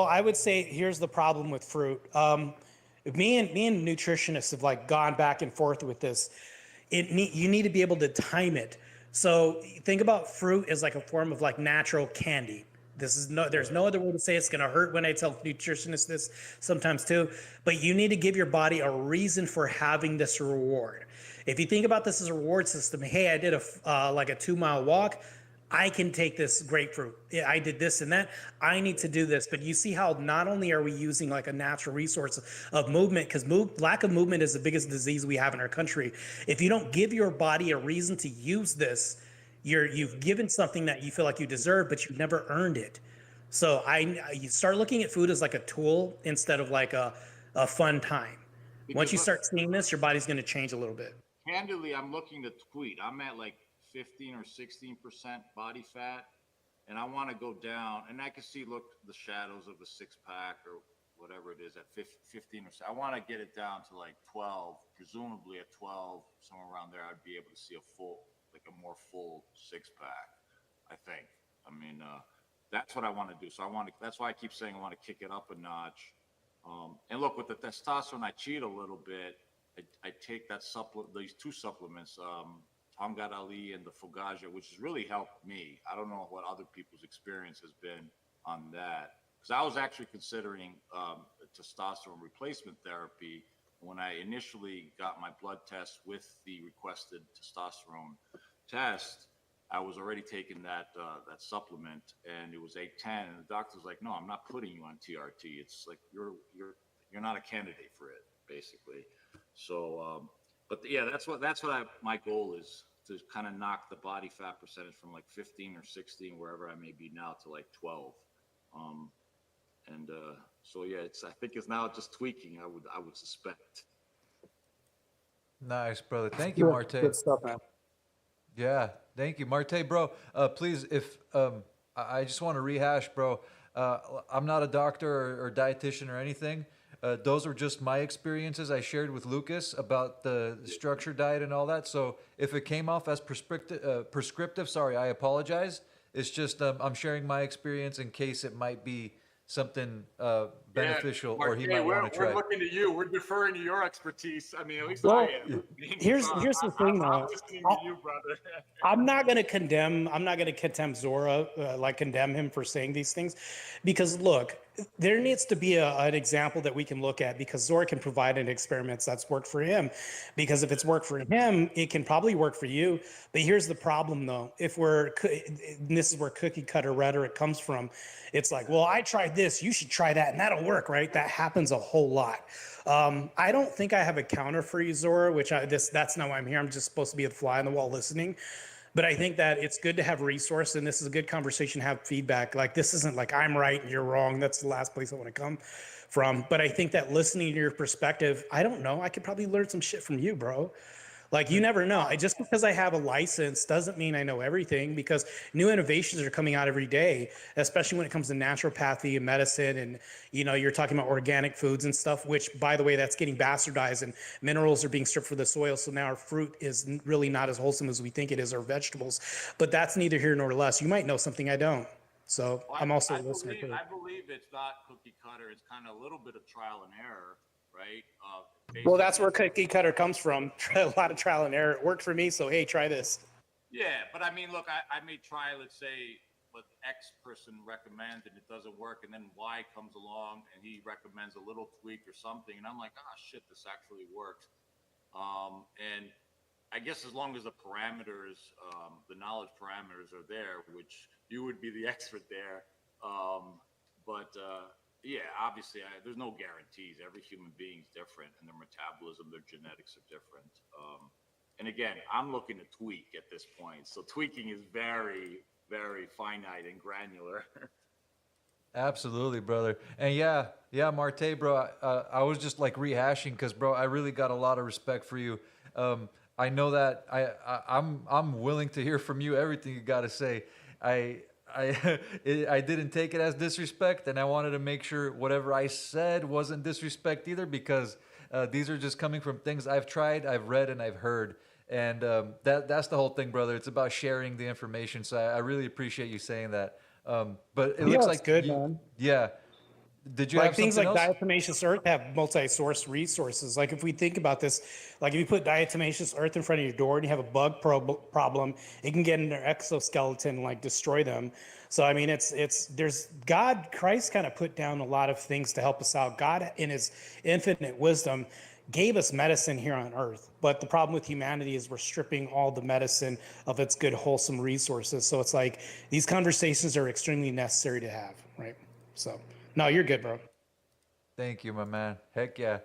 Speaker 5: I would say here's the problem with fruit. Me and nutritionists have like gone back and forth with this. You need to be able to time it. So think about fruit as like a form of like natural candy. There's no other way to say it's going to hurt when I tell nutritionists this sometimes too, but you need to give your body a reason for having this reward. If you think about this as a reward system, hey, I did like a 2-mile walk. I can take this grapefruit. I did this and that. I need to do this. But you see how not only are we using like a natural resource of movement, because lack of movement is the biggest disease we have in our country. If you don't give your body a reason to use this, you've given something that you feel like you deserve, but you've never earned it. So you start looking at food as like a tool instead of like a fun time. Once you start seeing this, your body's going to change a little bit.
Speaker 6: Candidly, I'm looking to tweet. I'm at like 15 or 16% body fat, and I want to go down. And I can see, look, the shadows of a 6-pack or whatever it is at 15 or so. I want to get it down to like 12, presumably at 12, somewhere around there. I'd be able to see a more full 6-pack, I think. I mean, that's what I want to do. So that's why I keep saying I want to kick it up a notch. And look, with the testosterone, I cheat a little bit. I take these 2 supplements, Tongkat Ali and the Fogaja, which has really helped me. I don't know what other people's experience has been on that. Because I was actually considering testosterone replacement therapy when I initially got my blood test with the requested testosterone test. I was already taking that supplement, and it was 810, and the doctor's like, "No, I'm not putting you on TRT. It's like you're not a candidate for it, basically." So, but yeah, that's what my goal is, to kind of knock the body fat percentage from like 15 or 16, wherever I may be now, to like 12. So yeah, I think it's now just tweaking. I would suspect.
Speaker 1: Nice, brother. Thank you, Marte.
Speaker 5: Good stuff, man.
Speaker 1: Yeah, thank you, Marte, bro. Please, if I just want to rehash, bro. I'm not a doctor or dietitian or anything. Those are just my experiences I shared with Lucas about the structured diet and all that. So if it came off as prescriptive, sorry, I apologize. It's just I'm sharing my experience in case it might be something beneficial, or he might want to try.
Speaker 6: We're looking to you. We're deferring to your expertise. I mean, at least
Speaker 5: Well,
Speaker 6: I am.
Speaker 5: here's the thing,
Speaker 6: I'm
Speaker 5: though.
Speaker 6: listening to you, brother.
Speaker 5: I'm not going to condemn Zora, condemn him for saying these things, because look, there needs to be an example that we can look at, because Zora can provide an experiment that's worked for him. Because if it's worked for him, it can probably work for you. But here's the problem, though. This is where cookie cutter rhetoric comes from. It's like, well, I tried this, you should try that, and that'll work, right? That happens a whole lot. I don't think I have a counter for you, Zora, that's not why I'm here. I'm just supposed to be a fly on the wall listening. But I think that it's good to have resource, and this is a good conversation, have feedback. Like, this isn't like I'm right and you're wrong. That's the last place I want to come from. But I think that listening to your perspective, I don't know, I could probably learn some shit from you, bro. Like, you never know. Just because I have a license doesn't mean I know everything, because new innovations are coming out every day, especially when it comes to naturopathy and medicine. And, you're talking about organic foods and stuff, which, by the way, that's getting bastardized, and minerals are being stripped from the soil. So now our fruit is really not as wholesome as we think it is, or vegetables. But that's neither here nor less. You might know something I don't. So I'm also a listener too.
Speaker 6: I believe it's not cookie cutter. It's kind of a little bit of trial and error, right?
Speaker 5: Well, that's where cookie cutter comes from. A lot of trial and error. It worked for me, so hey, try this.
Speaker 6: Yeah, but I mean, look, I may try, let's say but X person recommends and it doesn't work, and then Y comes along and he recommends a little tweak or something, and I'm like, ah, shit, this actually works. And I guess as long as the parameters, the knowledge parameters are there, which you would be the expert there. But yeah, obviously, there's no guarantees. Every human being's different, and their metabolism, their genetics are different. And again, I'm looking to tweak at this point. So tweaking is very, very finite and granular.
Speaker 1: Absolutely, brother. And yeah, Marte, bro. I was just like rehashing because, bro, I really got a lot of respect for you. I know that I'm willing to hear from you everything you got to say. I didn't take it as disrespect, and I wanted to make sure whatever I said wasn't disrespect either, because these are just coming from things I've tried, I've read, and I've heard. And that's the whole thing, brother. It's about sharing the information. So I really appreciate you saying that. But it
Speaker 5: Yeah,
Speaker 1: looks
Speaker 5: it's
Speaker 1: like
Speaker 5: good, man.
Speaker 1: yeah. Did you
Speaker 5: Like
Speaker 1: have
Speaker 5: things
Speaker 1: something
Speaker 5: like
Speaker 1: else?
Speaker 5: diatomaceous earth have multi-source resources. Like if we think about this, like if you put diatomaceous earth in front of your door and you have a problem, it can get in their exoskeleton and like destroy them. So I mean, there's Christ kind of put down a lot of things to help us out. God in his infinite wisdom gave us medicine here on earth, but the problem with humanity is we're stripping all the medicine of its good wholesome resources. So it's like these conversations are extremely necessary to have, right? So no, you're good, bro.
Speaker 1: Thank you, my man. Heck yeah.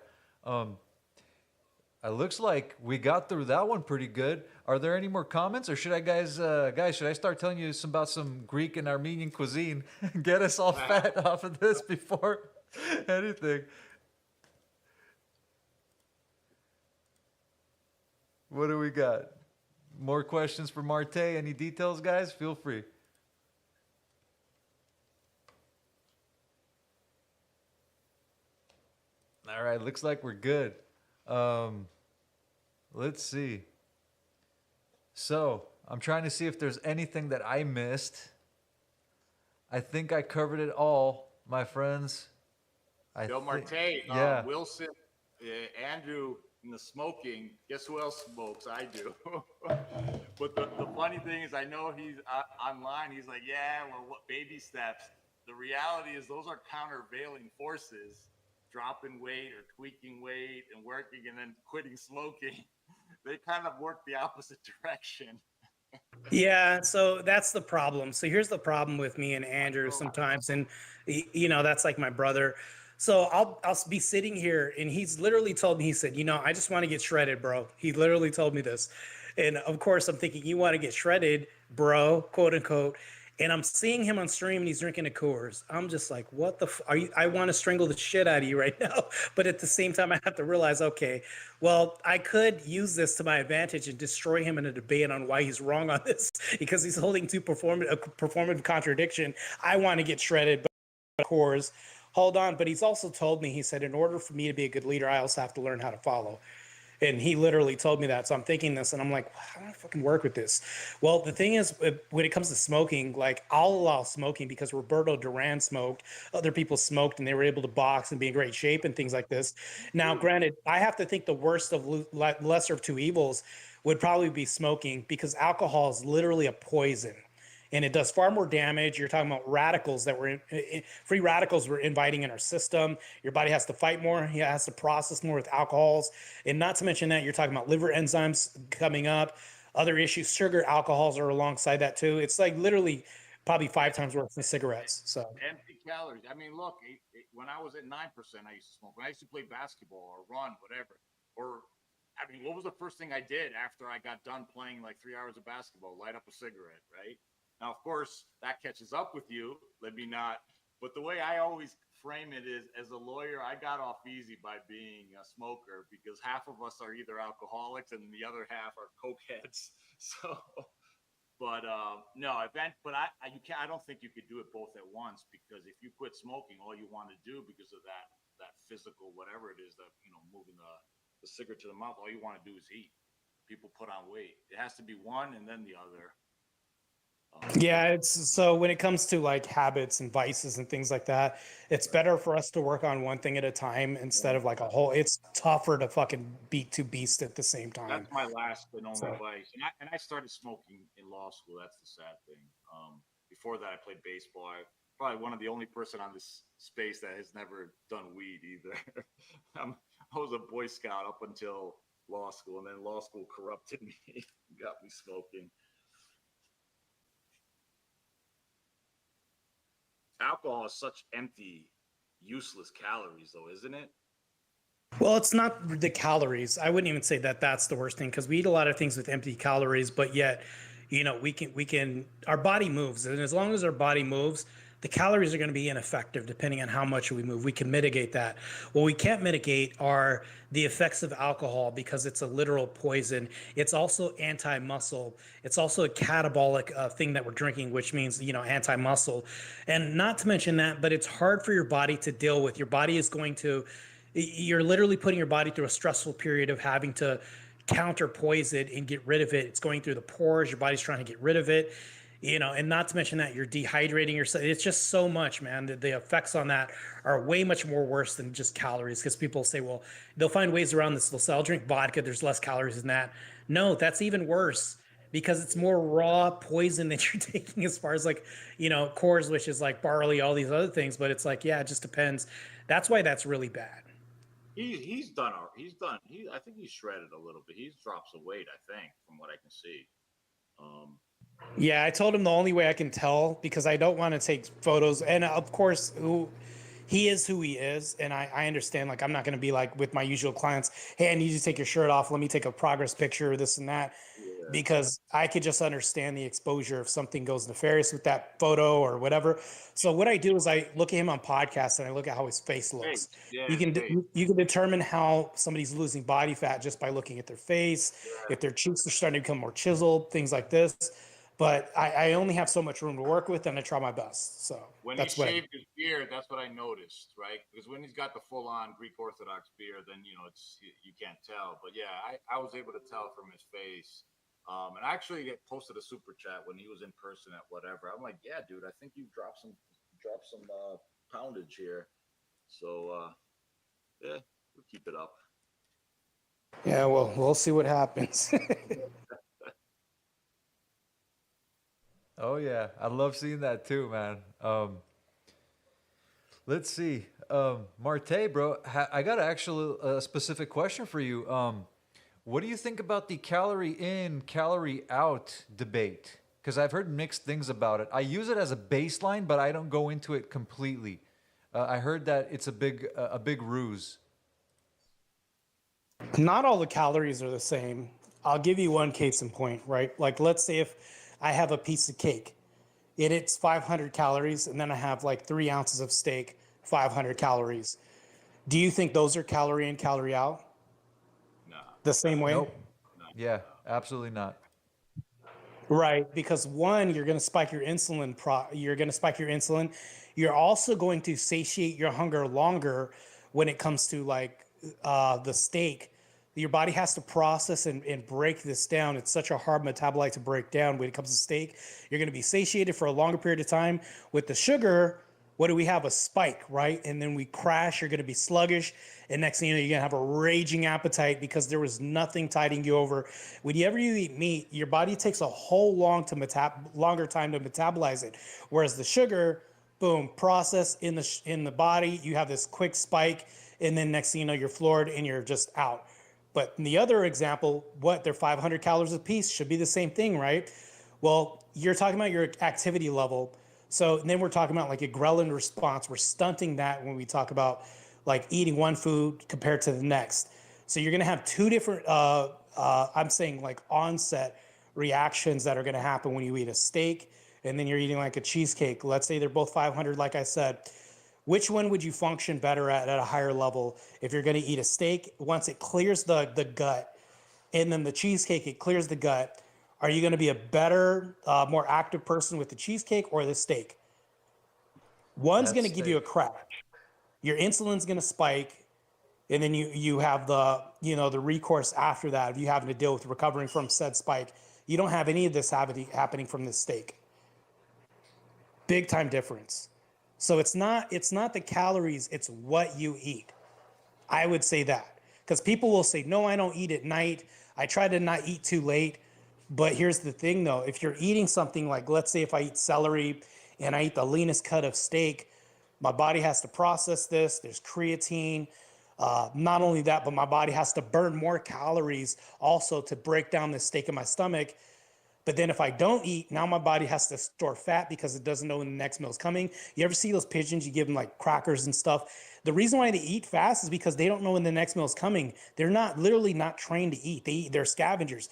Speaker 1: It looks like we got through that one pretty good. Are there any more comments, or should I, guys, should I start telling you about some Greek and Armenian cuisine? Get us all fat off of this before anything. What do we got? More questions for Marte? Any details, guys? Feel free. All right, looks like we're good. Let's see. So I'm trying to see if there's anything that I missed. I think I covered it all, my friends.
Speaker 6: Yo, Marte,
Speaker 1: yeah.
Speaker 6: Wilson, Andrew, in the smoking, guess who else smokes? I do. But the funny thing is, I know he's online. He's like, yeah, well, what baby steps? The reality is those are countervailing forces, dropping weight or tweaking weight and working and then quitting smoking. They kind of work the opposite direction.
Speaker 5: Yeah, so that's the problem. So here's the problem with me and Andrew sometimes, and that's like my brother. So I'll be sitting here, and he's literally told me, he said, I just want to get shredded, bro. He literally told me this, and of course I'm thinking, you want to get shredded, bro, quote unquote. And I'm seeing him on stream, and he's drinking a Coors. I'm just like, what the? Are you? I want to strangle the shit out of you right now. But at the same time, I have to realize, okay, well, I could use this to my advantage and destroy him in a debate on why he's wrong on this, because he's holding to a performative contradiction. I want to get shredded, but Coors. Hold on, but he's also told me, he said, in order for me to be a good leader, I also have to learn how to follow. And he literally told me that. So I'm thinking this, and I'm like, how do I fucking work with this? Well, the thing is, when it comes to smoking, like I'll allow smoking because Roberto Duran smoked, other people smoked, and they were able to box and be in great shape and things like this. Now, granted, I have to think the worst of lesser of two evils would probably be smoking, because alcohol is literally a poison. And it does far more damage. You're talking about radicals that free radicals we're inviting in our system. Your body has to fight more. It has to process more with alcohols. And not to mention that, you're talking about liver enzymes coming up, other issues. Sugar alcohols are alongside that too. It's like literally probably 5 times worse than cigarettes. So
Speaker 6: empty calories. I mean, look, when I was at 9%, I used to smoke. When I used to play basketball or run, whatever. I mean, what was the first thing I did after I got done playing like 3 hours of basketball? Light up a cigarette, right? Now, of course, that catches up with you. Let me not. But the way I always frame it is, as a lawyer, I got off easy by being a smoker, because half of us are either alcoholics and the other half are cokeheads. So, but no, I don't think you could do it both at once, because if you quit smoking, all you want to do, because of that physical whatever it is, that moving the cigarette to the mouth, all you want to do is eat. People put on weight. It has to be one and then the other.
Speaker 5: yeah, it's so when it comes to like habits and vices and things like that, it's better for us to work on one thing at a time instead of like a whole. It's tougher to fucking beat two beasts at the same time.
Speaker 6: That's my last and only vice. And I started smoking in law school. That's the sad thing. Before that, I played baseball. I probably one of the only person on this space that has never done weed either. I was a Boy Scout up until law school, and then law school corrupted me, got me smoking. Alcohol is such empty, useless calories, though, isn't it?
Speaker 5: Well, it's not the calories. I wouldn't even say that that's the worst thing because we eat a lot of things with empty calories, but yet, we can, our body moves. And as long as our body moves, the calories are going to be ineffective depending on how much we move. We can mitigate that. What we can't mitigate are the effects of alcohol because it's a literal poison. It's also anti-muscle. It's also a catabolic thing that we're drinking, which means, anti-muscle. And not to mention that, but it's hard for your body to deal with. Your body is going to, you're literally putting your body through a stressful period of having to counter poison and get rid of it. It's going through the pores. Your body's trying to get rid of it, and not to mention that you're dehydrating yourself. It's just so much, man. The effects on that are way much more worse than just calories because people say, well, they'll find ways around this. They'll say, I'll drink vodka. There's less calories than that. No, that's even worse because it's more raw poison that you're taking as far as like, Coors, which is like barley, all these other things. But it's like, yeah, it just depends. That's why that's really bad.
Speaker 6: He's done. I think he's shredded a little bit. He's dropped some weight, I think, from what I can see.
Speaker 5: Yeah, I told him the only way I can tell because I don't want to take photos. And of course, he is who he is. And I understand, like, I'm not going to be like with my usual clients, hey, I need you to take your shirt off. Let me take a progress picture, this and that. Yeah. Because I could just understand the exposure if something goes nefarious with that photo or whatever. So what I do is I look at him on podcasts and I look at how his face looks.
Speaker 6: Yeah,
Speaker 5: you can determine how somebody's losing body fat just by looking at their face, if their cheeks are starting to become more chiseled, things like this. But I only have so much room to work with, and I try my best. So
Speaker 6: when he shaved his beard, that's what I noticed, right? Because when he's got the full-on Greek Orthodox beard, then it's you can't tell. But yeah, I was able to tell from his face. And I actually posted a super chat when he was in person at whatever. I'm like, yeah, dude, I think you dropped some poundage here. So yeah, we'll keep it up.
Speaker 5: Yeah, well, we'll see what happens.
Speaker 1: Oh yeah, I love seeing that too, man. Let's see, Marte, bro. I got actually a specific question for you. What do you think about the calorie in, calorie out debate? Because I've heard mixed things about it. I use it as a baseline, but I don't go into it completely. I heard that it's a big ruse.
Speaker 5: Not all the calories are the same. I'll give you one case in point, right? Like, let's say if I have a piece of cake, it's 500 calories, and then I have like 3 ounces of steak, 500 calories. Do you think those are calorie in, calorie out?
Speaker 6: No.
Speaker 5: The same way?
Speaker 1: Nope. Yeah, absolutely not.
Speaker 5: Right, because one, you're going to spike your insulin. You're also going to satiate your hunger longer when it comes to like the steak. Your body has to process and break this down. It's such a hard metabolite to break down when it comes to steak. You're going to be satiated for a longer period of time. With the sugar, what do we have? A spike, right? And then we crash. You're going to be sluggish. And next thing you know, you're going to have a raging appetite because there was nothing tiding you over. Whenever you eat meat, your body takes a whole longer time to metabolize it. Whereas the sugar, boom, process in the body, you have this quick spike. And then next thing you know, you're floored and you're just out. But in the other example, they're 500 calories a piece, should be the same thing, right? Well, you're talking about your activity level. So then we're talking about like a ghrelin response. We're stunting that when we talk about like eating one food compared to the next. So you're gonna have 2 different, I'm saying like onset reactions that are gonna happen when you eat a steak and then you're eating like a cheesecake. Let's say they're both 500, like I said. Which one would you function better at a higher level? If you're going to eat a steak, once it clears the gut, and then the cheesecake, it clears the gut, are you going to be a better, more active person with the cheesecake or the steak? One's going to give you a crash. Your insulin's going to spike, and then you have the recourse after that of you having to deal with recovering from said spike. You don't have any of this happening from the steak. Big time difference. So it's not the calories, it's what you eat. I would say that. Because people will say, no, I don't eat at night. I try to not eat too late. But here's the thing though, if you're eating something like, let's say if I eat celery and I eat the leanest cut of steak, my body has to process this. There's creatine. Not only that, but my body has to burn more calories also to break down the steak in my stomach. But then if I don't eat, now my body has to store fat because it doesn't know when the next meal is coming. You ever see those pigeons? You give them like crackers and stuff. The reason why they eat fast is because they don't know when the next meal is coming. They're not literally not trained to eat. They're scavengers.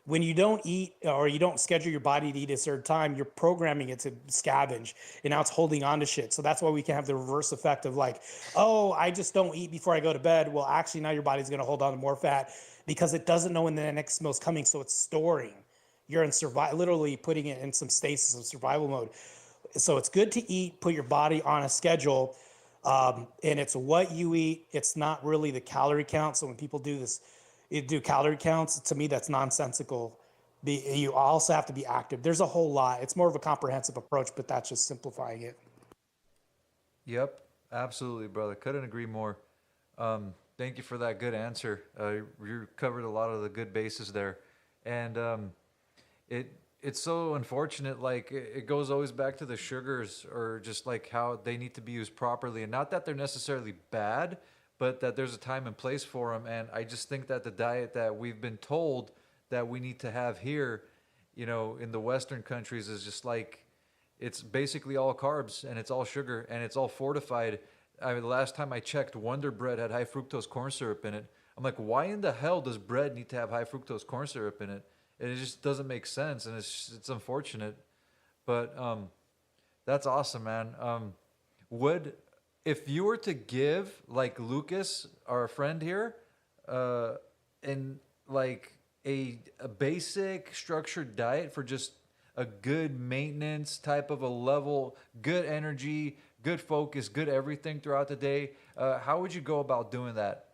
Speaker 5: When you don't eat or you don't schedule your body to eat at a certain time, you're programming it to scavenge, and now it's holding on to shit. So that's why we can have the reverse effect of like, oh, I just don't eat before I go to bed. Well, actually, now your body's going to hold on to more fat because it doesn't know when the next meal is coming. So it's storing. You're in survival, literally putting it in some stasis of survival mode. So it's good to eat, put your body on a schedule, and it's what you eat. It's not really the calorie count. So when people do this, do calorie counts, to me, that's nonsensical. You also have to be active. There's a whole lot. It's more of a comprehensive approach, but that's just simplifying it.
Speaker 1: Yep, absolutely, brother. Couldn't agree more. Thank you for that good answer. You covered a lot of the good bases there, and it's so unfortunate. Like it goes always back to the sugars, or just like how they need to be used properly, and not that they're necessarily bad, but that there's a time and place for them. And I just think that the diet that we've been told that we need to have here, in the Western countries is just like, it's basically all carbs and it's all sugar and it's all fortified. I mean, the last time I checked, Wonder Bread had high fructose corn syrup in it. I'm like, why in the hell does bread need to have high fructose corn syrup in it? And it just doesn't make sense, and it's unfortunate. But that's awesome, man. Would if you were to give like Lucas, our friend here, and like a basic structured diet for just a good maintenance type of a level, good energy, good focus, good everything throughout the day, how would you go about doing that?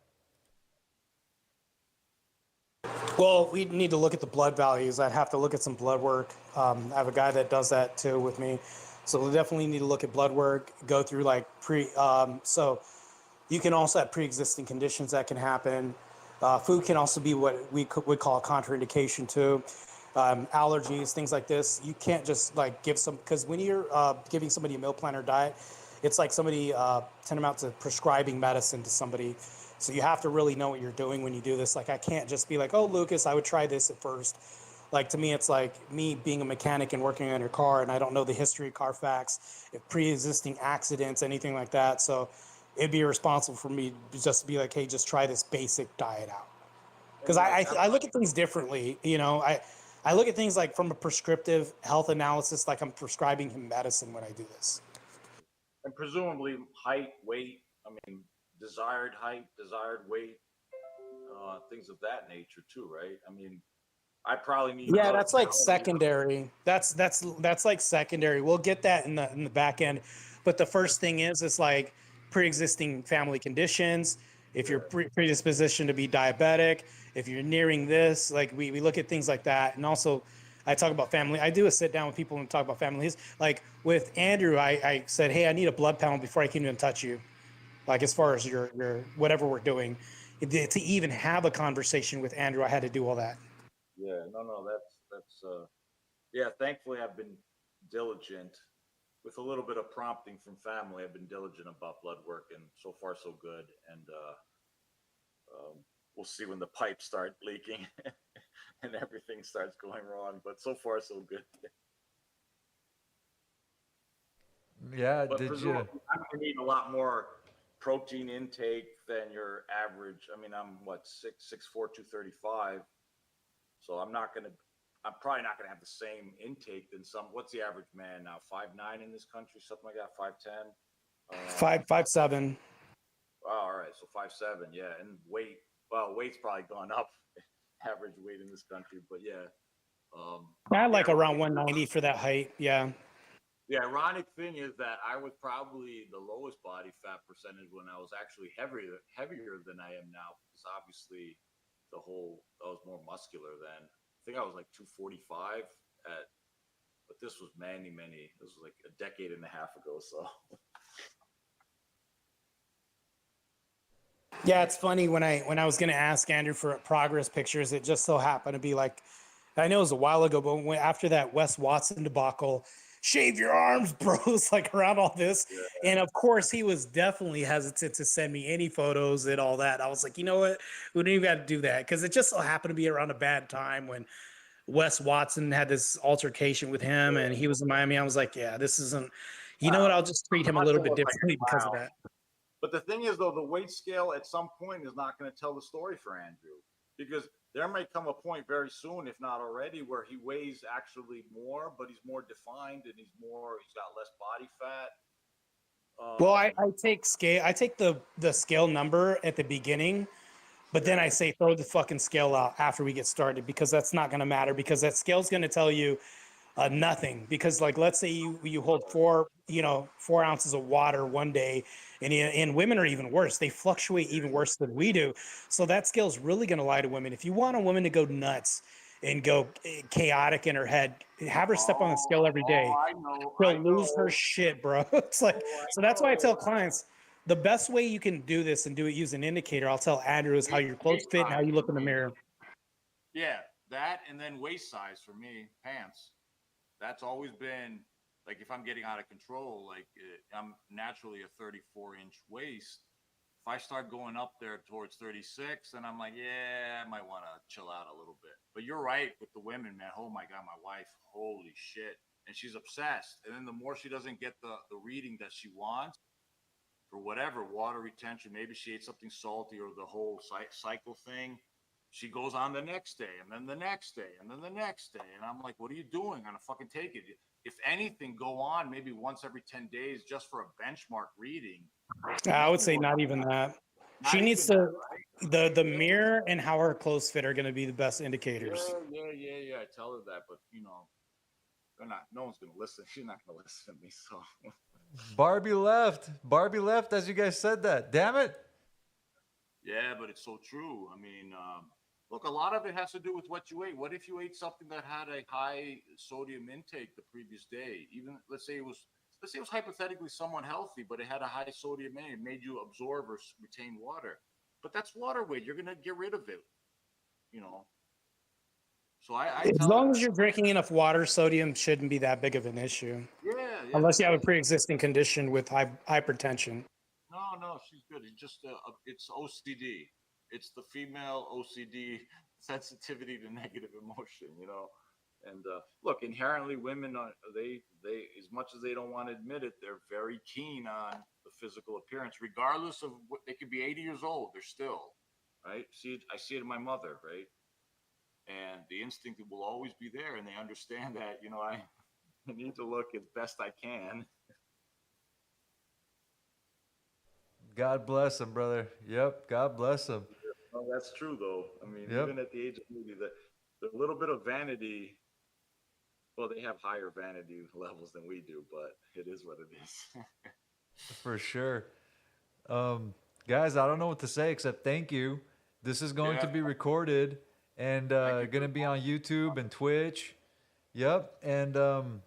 Speaker 5: Well, we need to look at the blood values. I'd have to look at some blood work. I have a guy that does that too with me. So we definitely need to look at blood work, go through like so you can also have pre-existing conditions that can happen. Food can also be what we would call a contraindication too. Allergies, things like this. You can't just like give some, because when you're giving somebody a meal plan or diet, it's like somebody tantamount to prescribing medicine to somebody. So you have to really know what you're doing when you do this. Like I can't just be like, oh, Lucas, I would try this at first. Like to me, it's like me being a mechanic and working on your car, and I don't know the history of Carfax, if pre-existing accidents, anything like that. So it'd be irresponsible for me just to be like, hey, just try this basic diet out. Because I look at things differently. I look at things like from a prescriptive health analysis, like I'm prescribing him medicine when I do this.
Speaker 6: And presumably height, weight, I mean, desired height, desired weight, things of that nature too, right? I mean, I probably need.
Speaker 5: Yeah, that's like secondary. That's like secondary. We'll get that in the back end, but the first thing is it's like pre-existing family conditions. If you're predisposition to be diabetic, if you're nearing this, like we look at things like that, and also I talk about family. I do a sit down with people and talk about families. Like with Andrew, I said, hey, I need a blood panel before I can even touch you. Like as far as your whatever we're doing, to even have a conversation with Andrew, I had to do all that.
Speaker 6: Yeah, no, that's yeah. Thankfully, I've been diligent with a little bit of prompting from family. I've been diligent about blood work, and so far so good. And we'll see when the pipes start leaking and everything starts going wrong. But so far so good.
Speaker 1: Yeah,
Speaker 6: But
Speaker 1: did you?
Speaker 6: presumably, I'm gonna need a lot more protein intake than your average. I mean, I'm what 6'4", 235. So I'm probably not gonna have the same intake than some. What's the average man now? 5'9" in this country, something like that. 5'10".
Speaker 5: 5'7".
Speaker 6: Oh, all right, so 5'7", yeah, and weight. Well, weight's probably gone up. Average weight in this country, but yeah.
Speaker 5: I like around 190 for that height. Yeah.
Speaker 6: The ironic thing is that I was probably the lowest body fat percentage when I was actually heavier than I am now, because obviously I was more muscular then. I think I was like 245 but this was this was like a decade and a half ago. So
Speaker 5: Yeah, it's funny when I was gonna ask Andrew for progress pictures, it just so happened to be like I know it was a while ago, but after that Wes Watson debacle, shave your arms, bro. It's like around all this. And of course, he was definitely hesitant to send me any photos and all that. I was like, you know what? We don't even got to do that because it just so happened to be around a bad time when Wes Watson had this altercation with him and he was in Miami. I was like, yeah, this isn't, you know what? I'll just treat him a little bit
Speaker 6: Watson was like,
Speaker 5: differently because of
Speaker 6: wow.
Speaker 5: that.
Speaker 6: But the thing is, though, the weight scale at some point is not going to tell the story for Andrew, because there may come a point very soon, if not already, where he weighs actually more, but he's more defined and he's got less body fat.
Speaker 5: Well, I take scale. I take the scale number at the beginning, but then I say throw the fucking scale out after we get started because that's not going to matter because that scale's going to tell you nothing. Because like let's say you hold 4 ounces of water one day, and women are even worse. They fluctuate even worse than we do. So that scale's really going to lie to women. If you want a woman to go nuts and go chaotic in her head, have her step on the scale every day.
Speaker 6: I know.
Speaker 5: She'll lose her shit, bro. It's like, so that's why I tell clients the best way you can do this and do it using an indicator. I'll tell Andrew is how your clothes fit and how you look in the mirror.
Speaker 6: Yeah, that and then waist size for me, pants. That's always been like if I'm getting out of control, like I'm naturally a 34-inch waist. If I start going up there towards 36, then I'm like, yeah, I might want to chill out a little bit. But you're right with the women, man. Oh my God, my wife, holy shit. And she's obsessed. And then the more she doesn't get the reading that she wants for whatever, water retention, maybe she ate something salty or the whole cycle thing, she goes on the next day and then the next day and then the next day. And I'm like, what are you doing? I'm going to fucking take it. If anything, go on maybe once every 10 days just for a benchmark reading.
Speaker 5: I would say not even that. She needs to, the mirror and how her clothes fit are going to be the best indicators.
Speaker 6: Yeah. I tell her that, but they're not. No one's gonna listen. She's not gonna listen to me. So
Speaker 1: Barbie left. Barbie left as you guys said that. Damn it.
Speaker 6: yeah, but it's so true. I mean, look, a lot of it has to do with what you ate. What if you ate something that had a high sodium intake the previous day? Even let's say it was hypothetically somewhat healthy, but it had a high sodium in it. It made you absorb or retain water. But that's water weight. You're gonna get rid of it. So
Speaker 5: as long as you're drinking enough water, sodium shouldn't be that big of an issue.
Speaker 6: Yeah.
Speaker 5: Unless you have a pre-existing condition with hypertension.
Speaker 6: No, she's good. It's just it's OCD. It's the female OCD, sensitivity to negative emotion. And look, inherently, women they as much as they don't want to admit it, they're very keen on the physical appearance, regardless of what they could be 80 years old. They're still right. I see it in my mother, right? And the instinct will always be there, and they understand that I need to look as best I can.
Speaker 1: God bless him, brother. Yep. God bless him.
Speaker 6: No, that's true, though. I mean,
Speaker 1: Yep.
Speaker 6: even at the age of 80, the little bit of vanity. Well, they have higher vanity levels than we do, but it is what it is.
Speaker 1: For sure. Guys, I don't know what to say except thank you. This is going to be recorded and going to be on YouTube and Twitch. Yep. And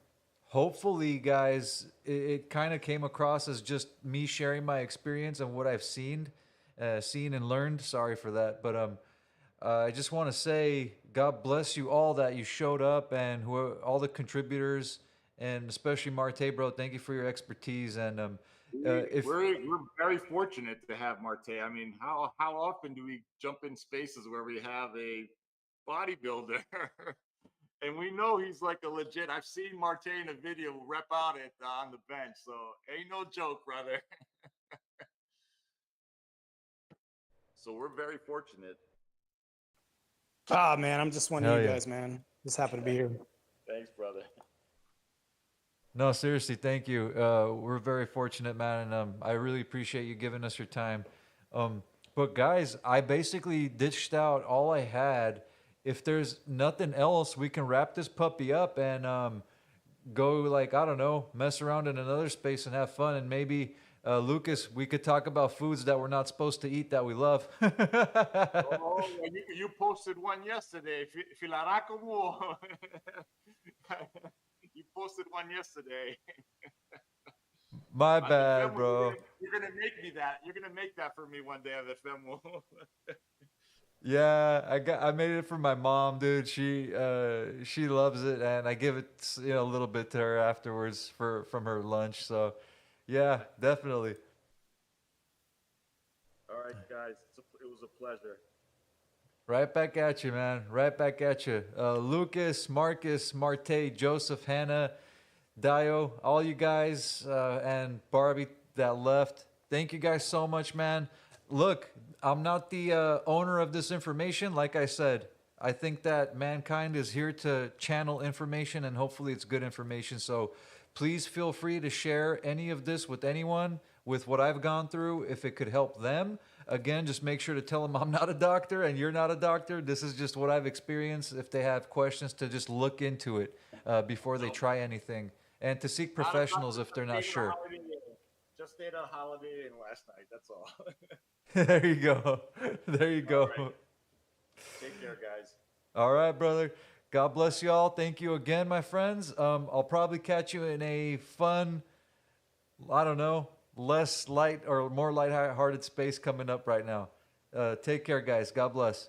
Speaker 1: hopefully, guys, it kind of came across as just me sharing my experience and what I've seen and learned. Sorry for that. But I just want to say God bless you all that you showed up and all the contributors, and especially Marte, bro. Thank you for your expertise. And
Speaker 6: we're very fortunate to have Marte. I mean, how often do we jump in spaces where we have a bodybuilder? And we know he's like a legit. I've seen Marte in a video rep out it on the bench, so ain't no joke, brother. So we're very fortunate.
Speaker 5: Ah, man, I'm just one of you guys, man. Just happy to be here.
Speaker 6: Thanks, brother.
Speaker 1: No, seriously, thank you. We're very fortunate, man, and I really appreciate you giving us your time. But guys, I basically dished out all I had. If there's nothing else, we can wrap this puppy up and go, like, I don't know, mess around in another space and have fun. And maybe, Lucas, we could talk about foods that we're not supposed to eat that we love.
Speaker 6: Oh, you posted one yesterday. Filaracomo. You posted one yesterday.
Speaker 1: My bad, bro.
Speaker 6: You're gonna make me that. You're gonna make that for me one day on the Femo.
Speaker 1: Yeah, I made it for my mom, dude. She loves it, and I give it a little bit to her afterwards for from her lunch. So, yeah, definitely.
Speaker 6: All right, guys. It was a pleasure.
Speaker 1: Right back at you, man. Right back at you. Lucas, Marcus, Marte, Joseph, Hannah, Dio, all you guys, and Barbie that left. Thank you guys so much, man. Look, I'm not the owner of this information. Like I said, I think that mankind is here to channel information, and hopefully it's good information. So please feel free to share any of this with anyone, with what I've gone through, if it could help them. Again, just make sure to tell them I'm not a doctor and you're not a doctor. This is just what I've experienced. If they have questions, to just look into it before they try anything, and to seek
Speaker 6: Not a
Speaker 1: professionals
Speaker 6: doctor,
Speaker 1: if they're not
Speaker 6: just stayed
Speaker 1: sure.
Speaker 6: on Holiday Inn. Just stayed on Holiday Inn last night. That's all.
Speaker 1: There you go. There you go.
Speaker 6: All right. Take care, guys.
Speaker 1: All right, brother. God bless you all. Thank you again, my friends. I'll probably catch you in a fun, I don't know, less light or more light-hearted space coming up right now. Take care, guys. God bless.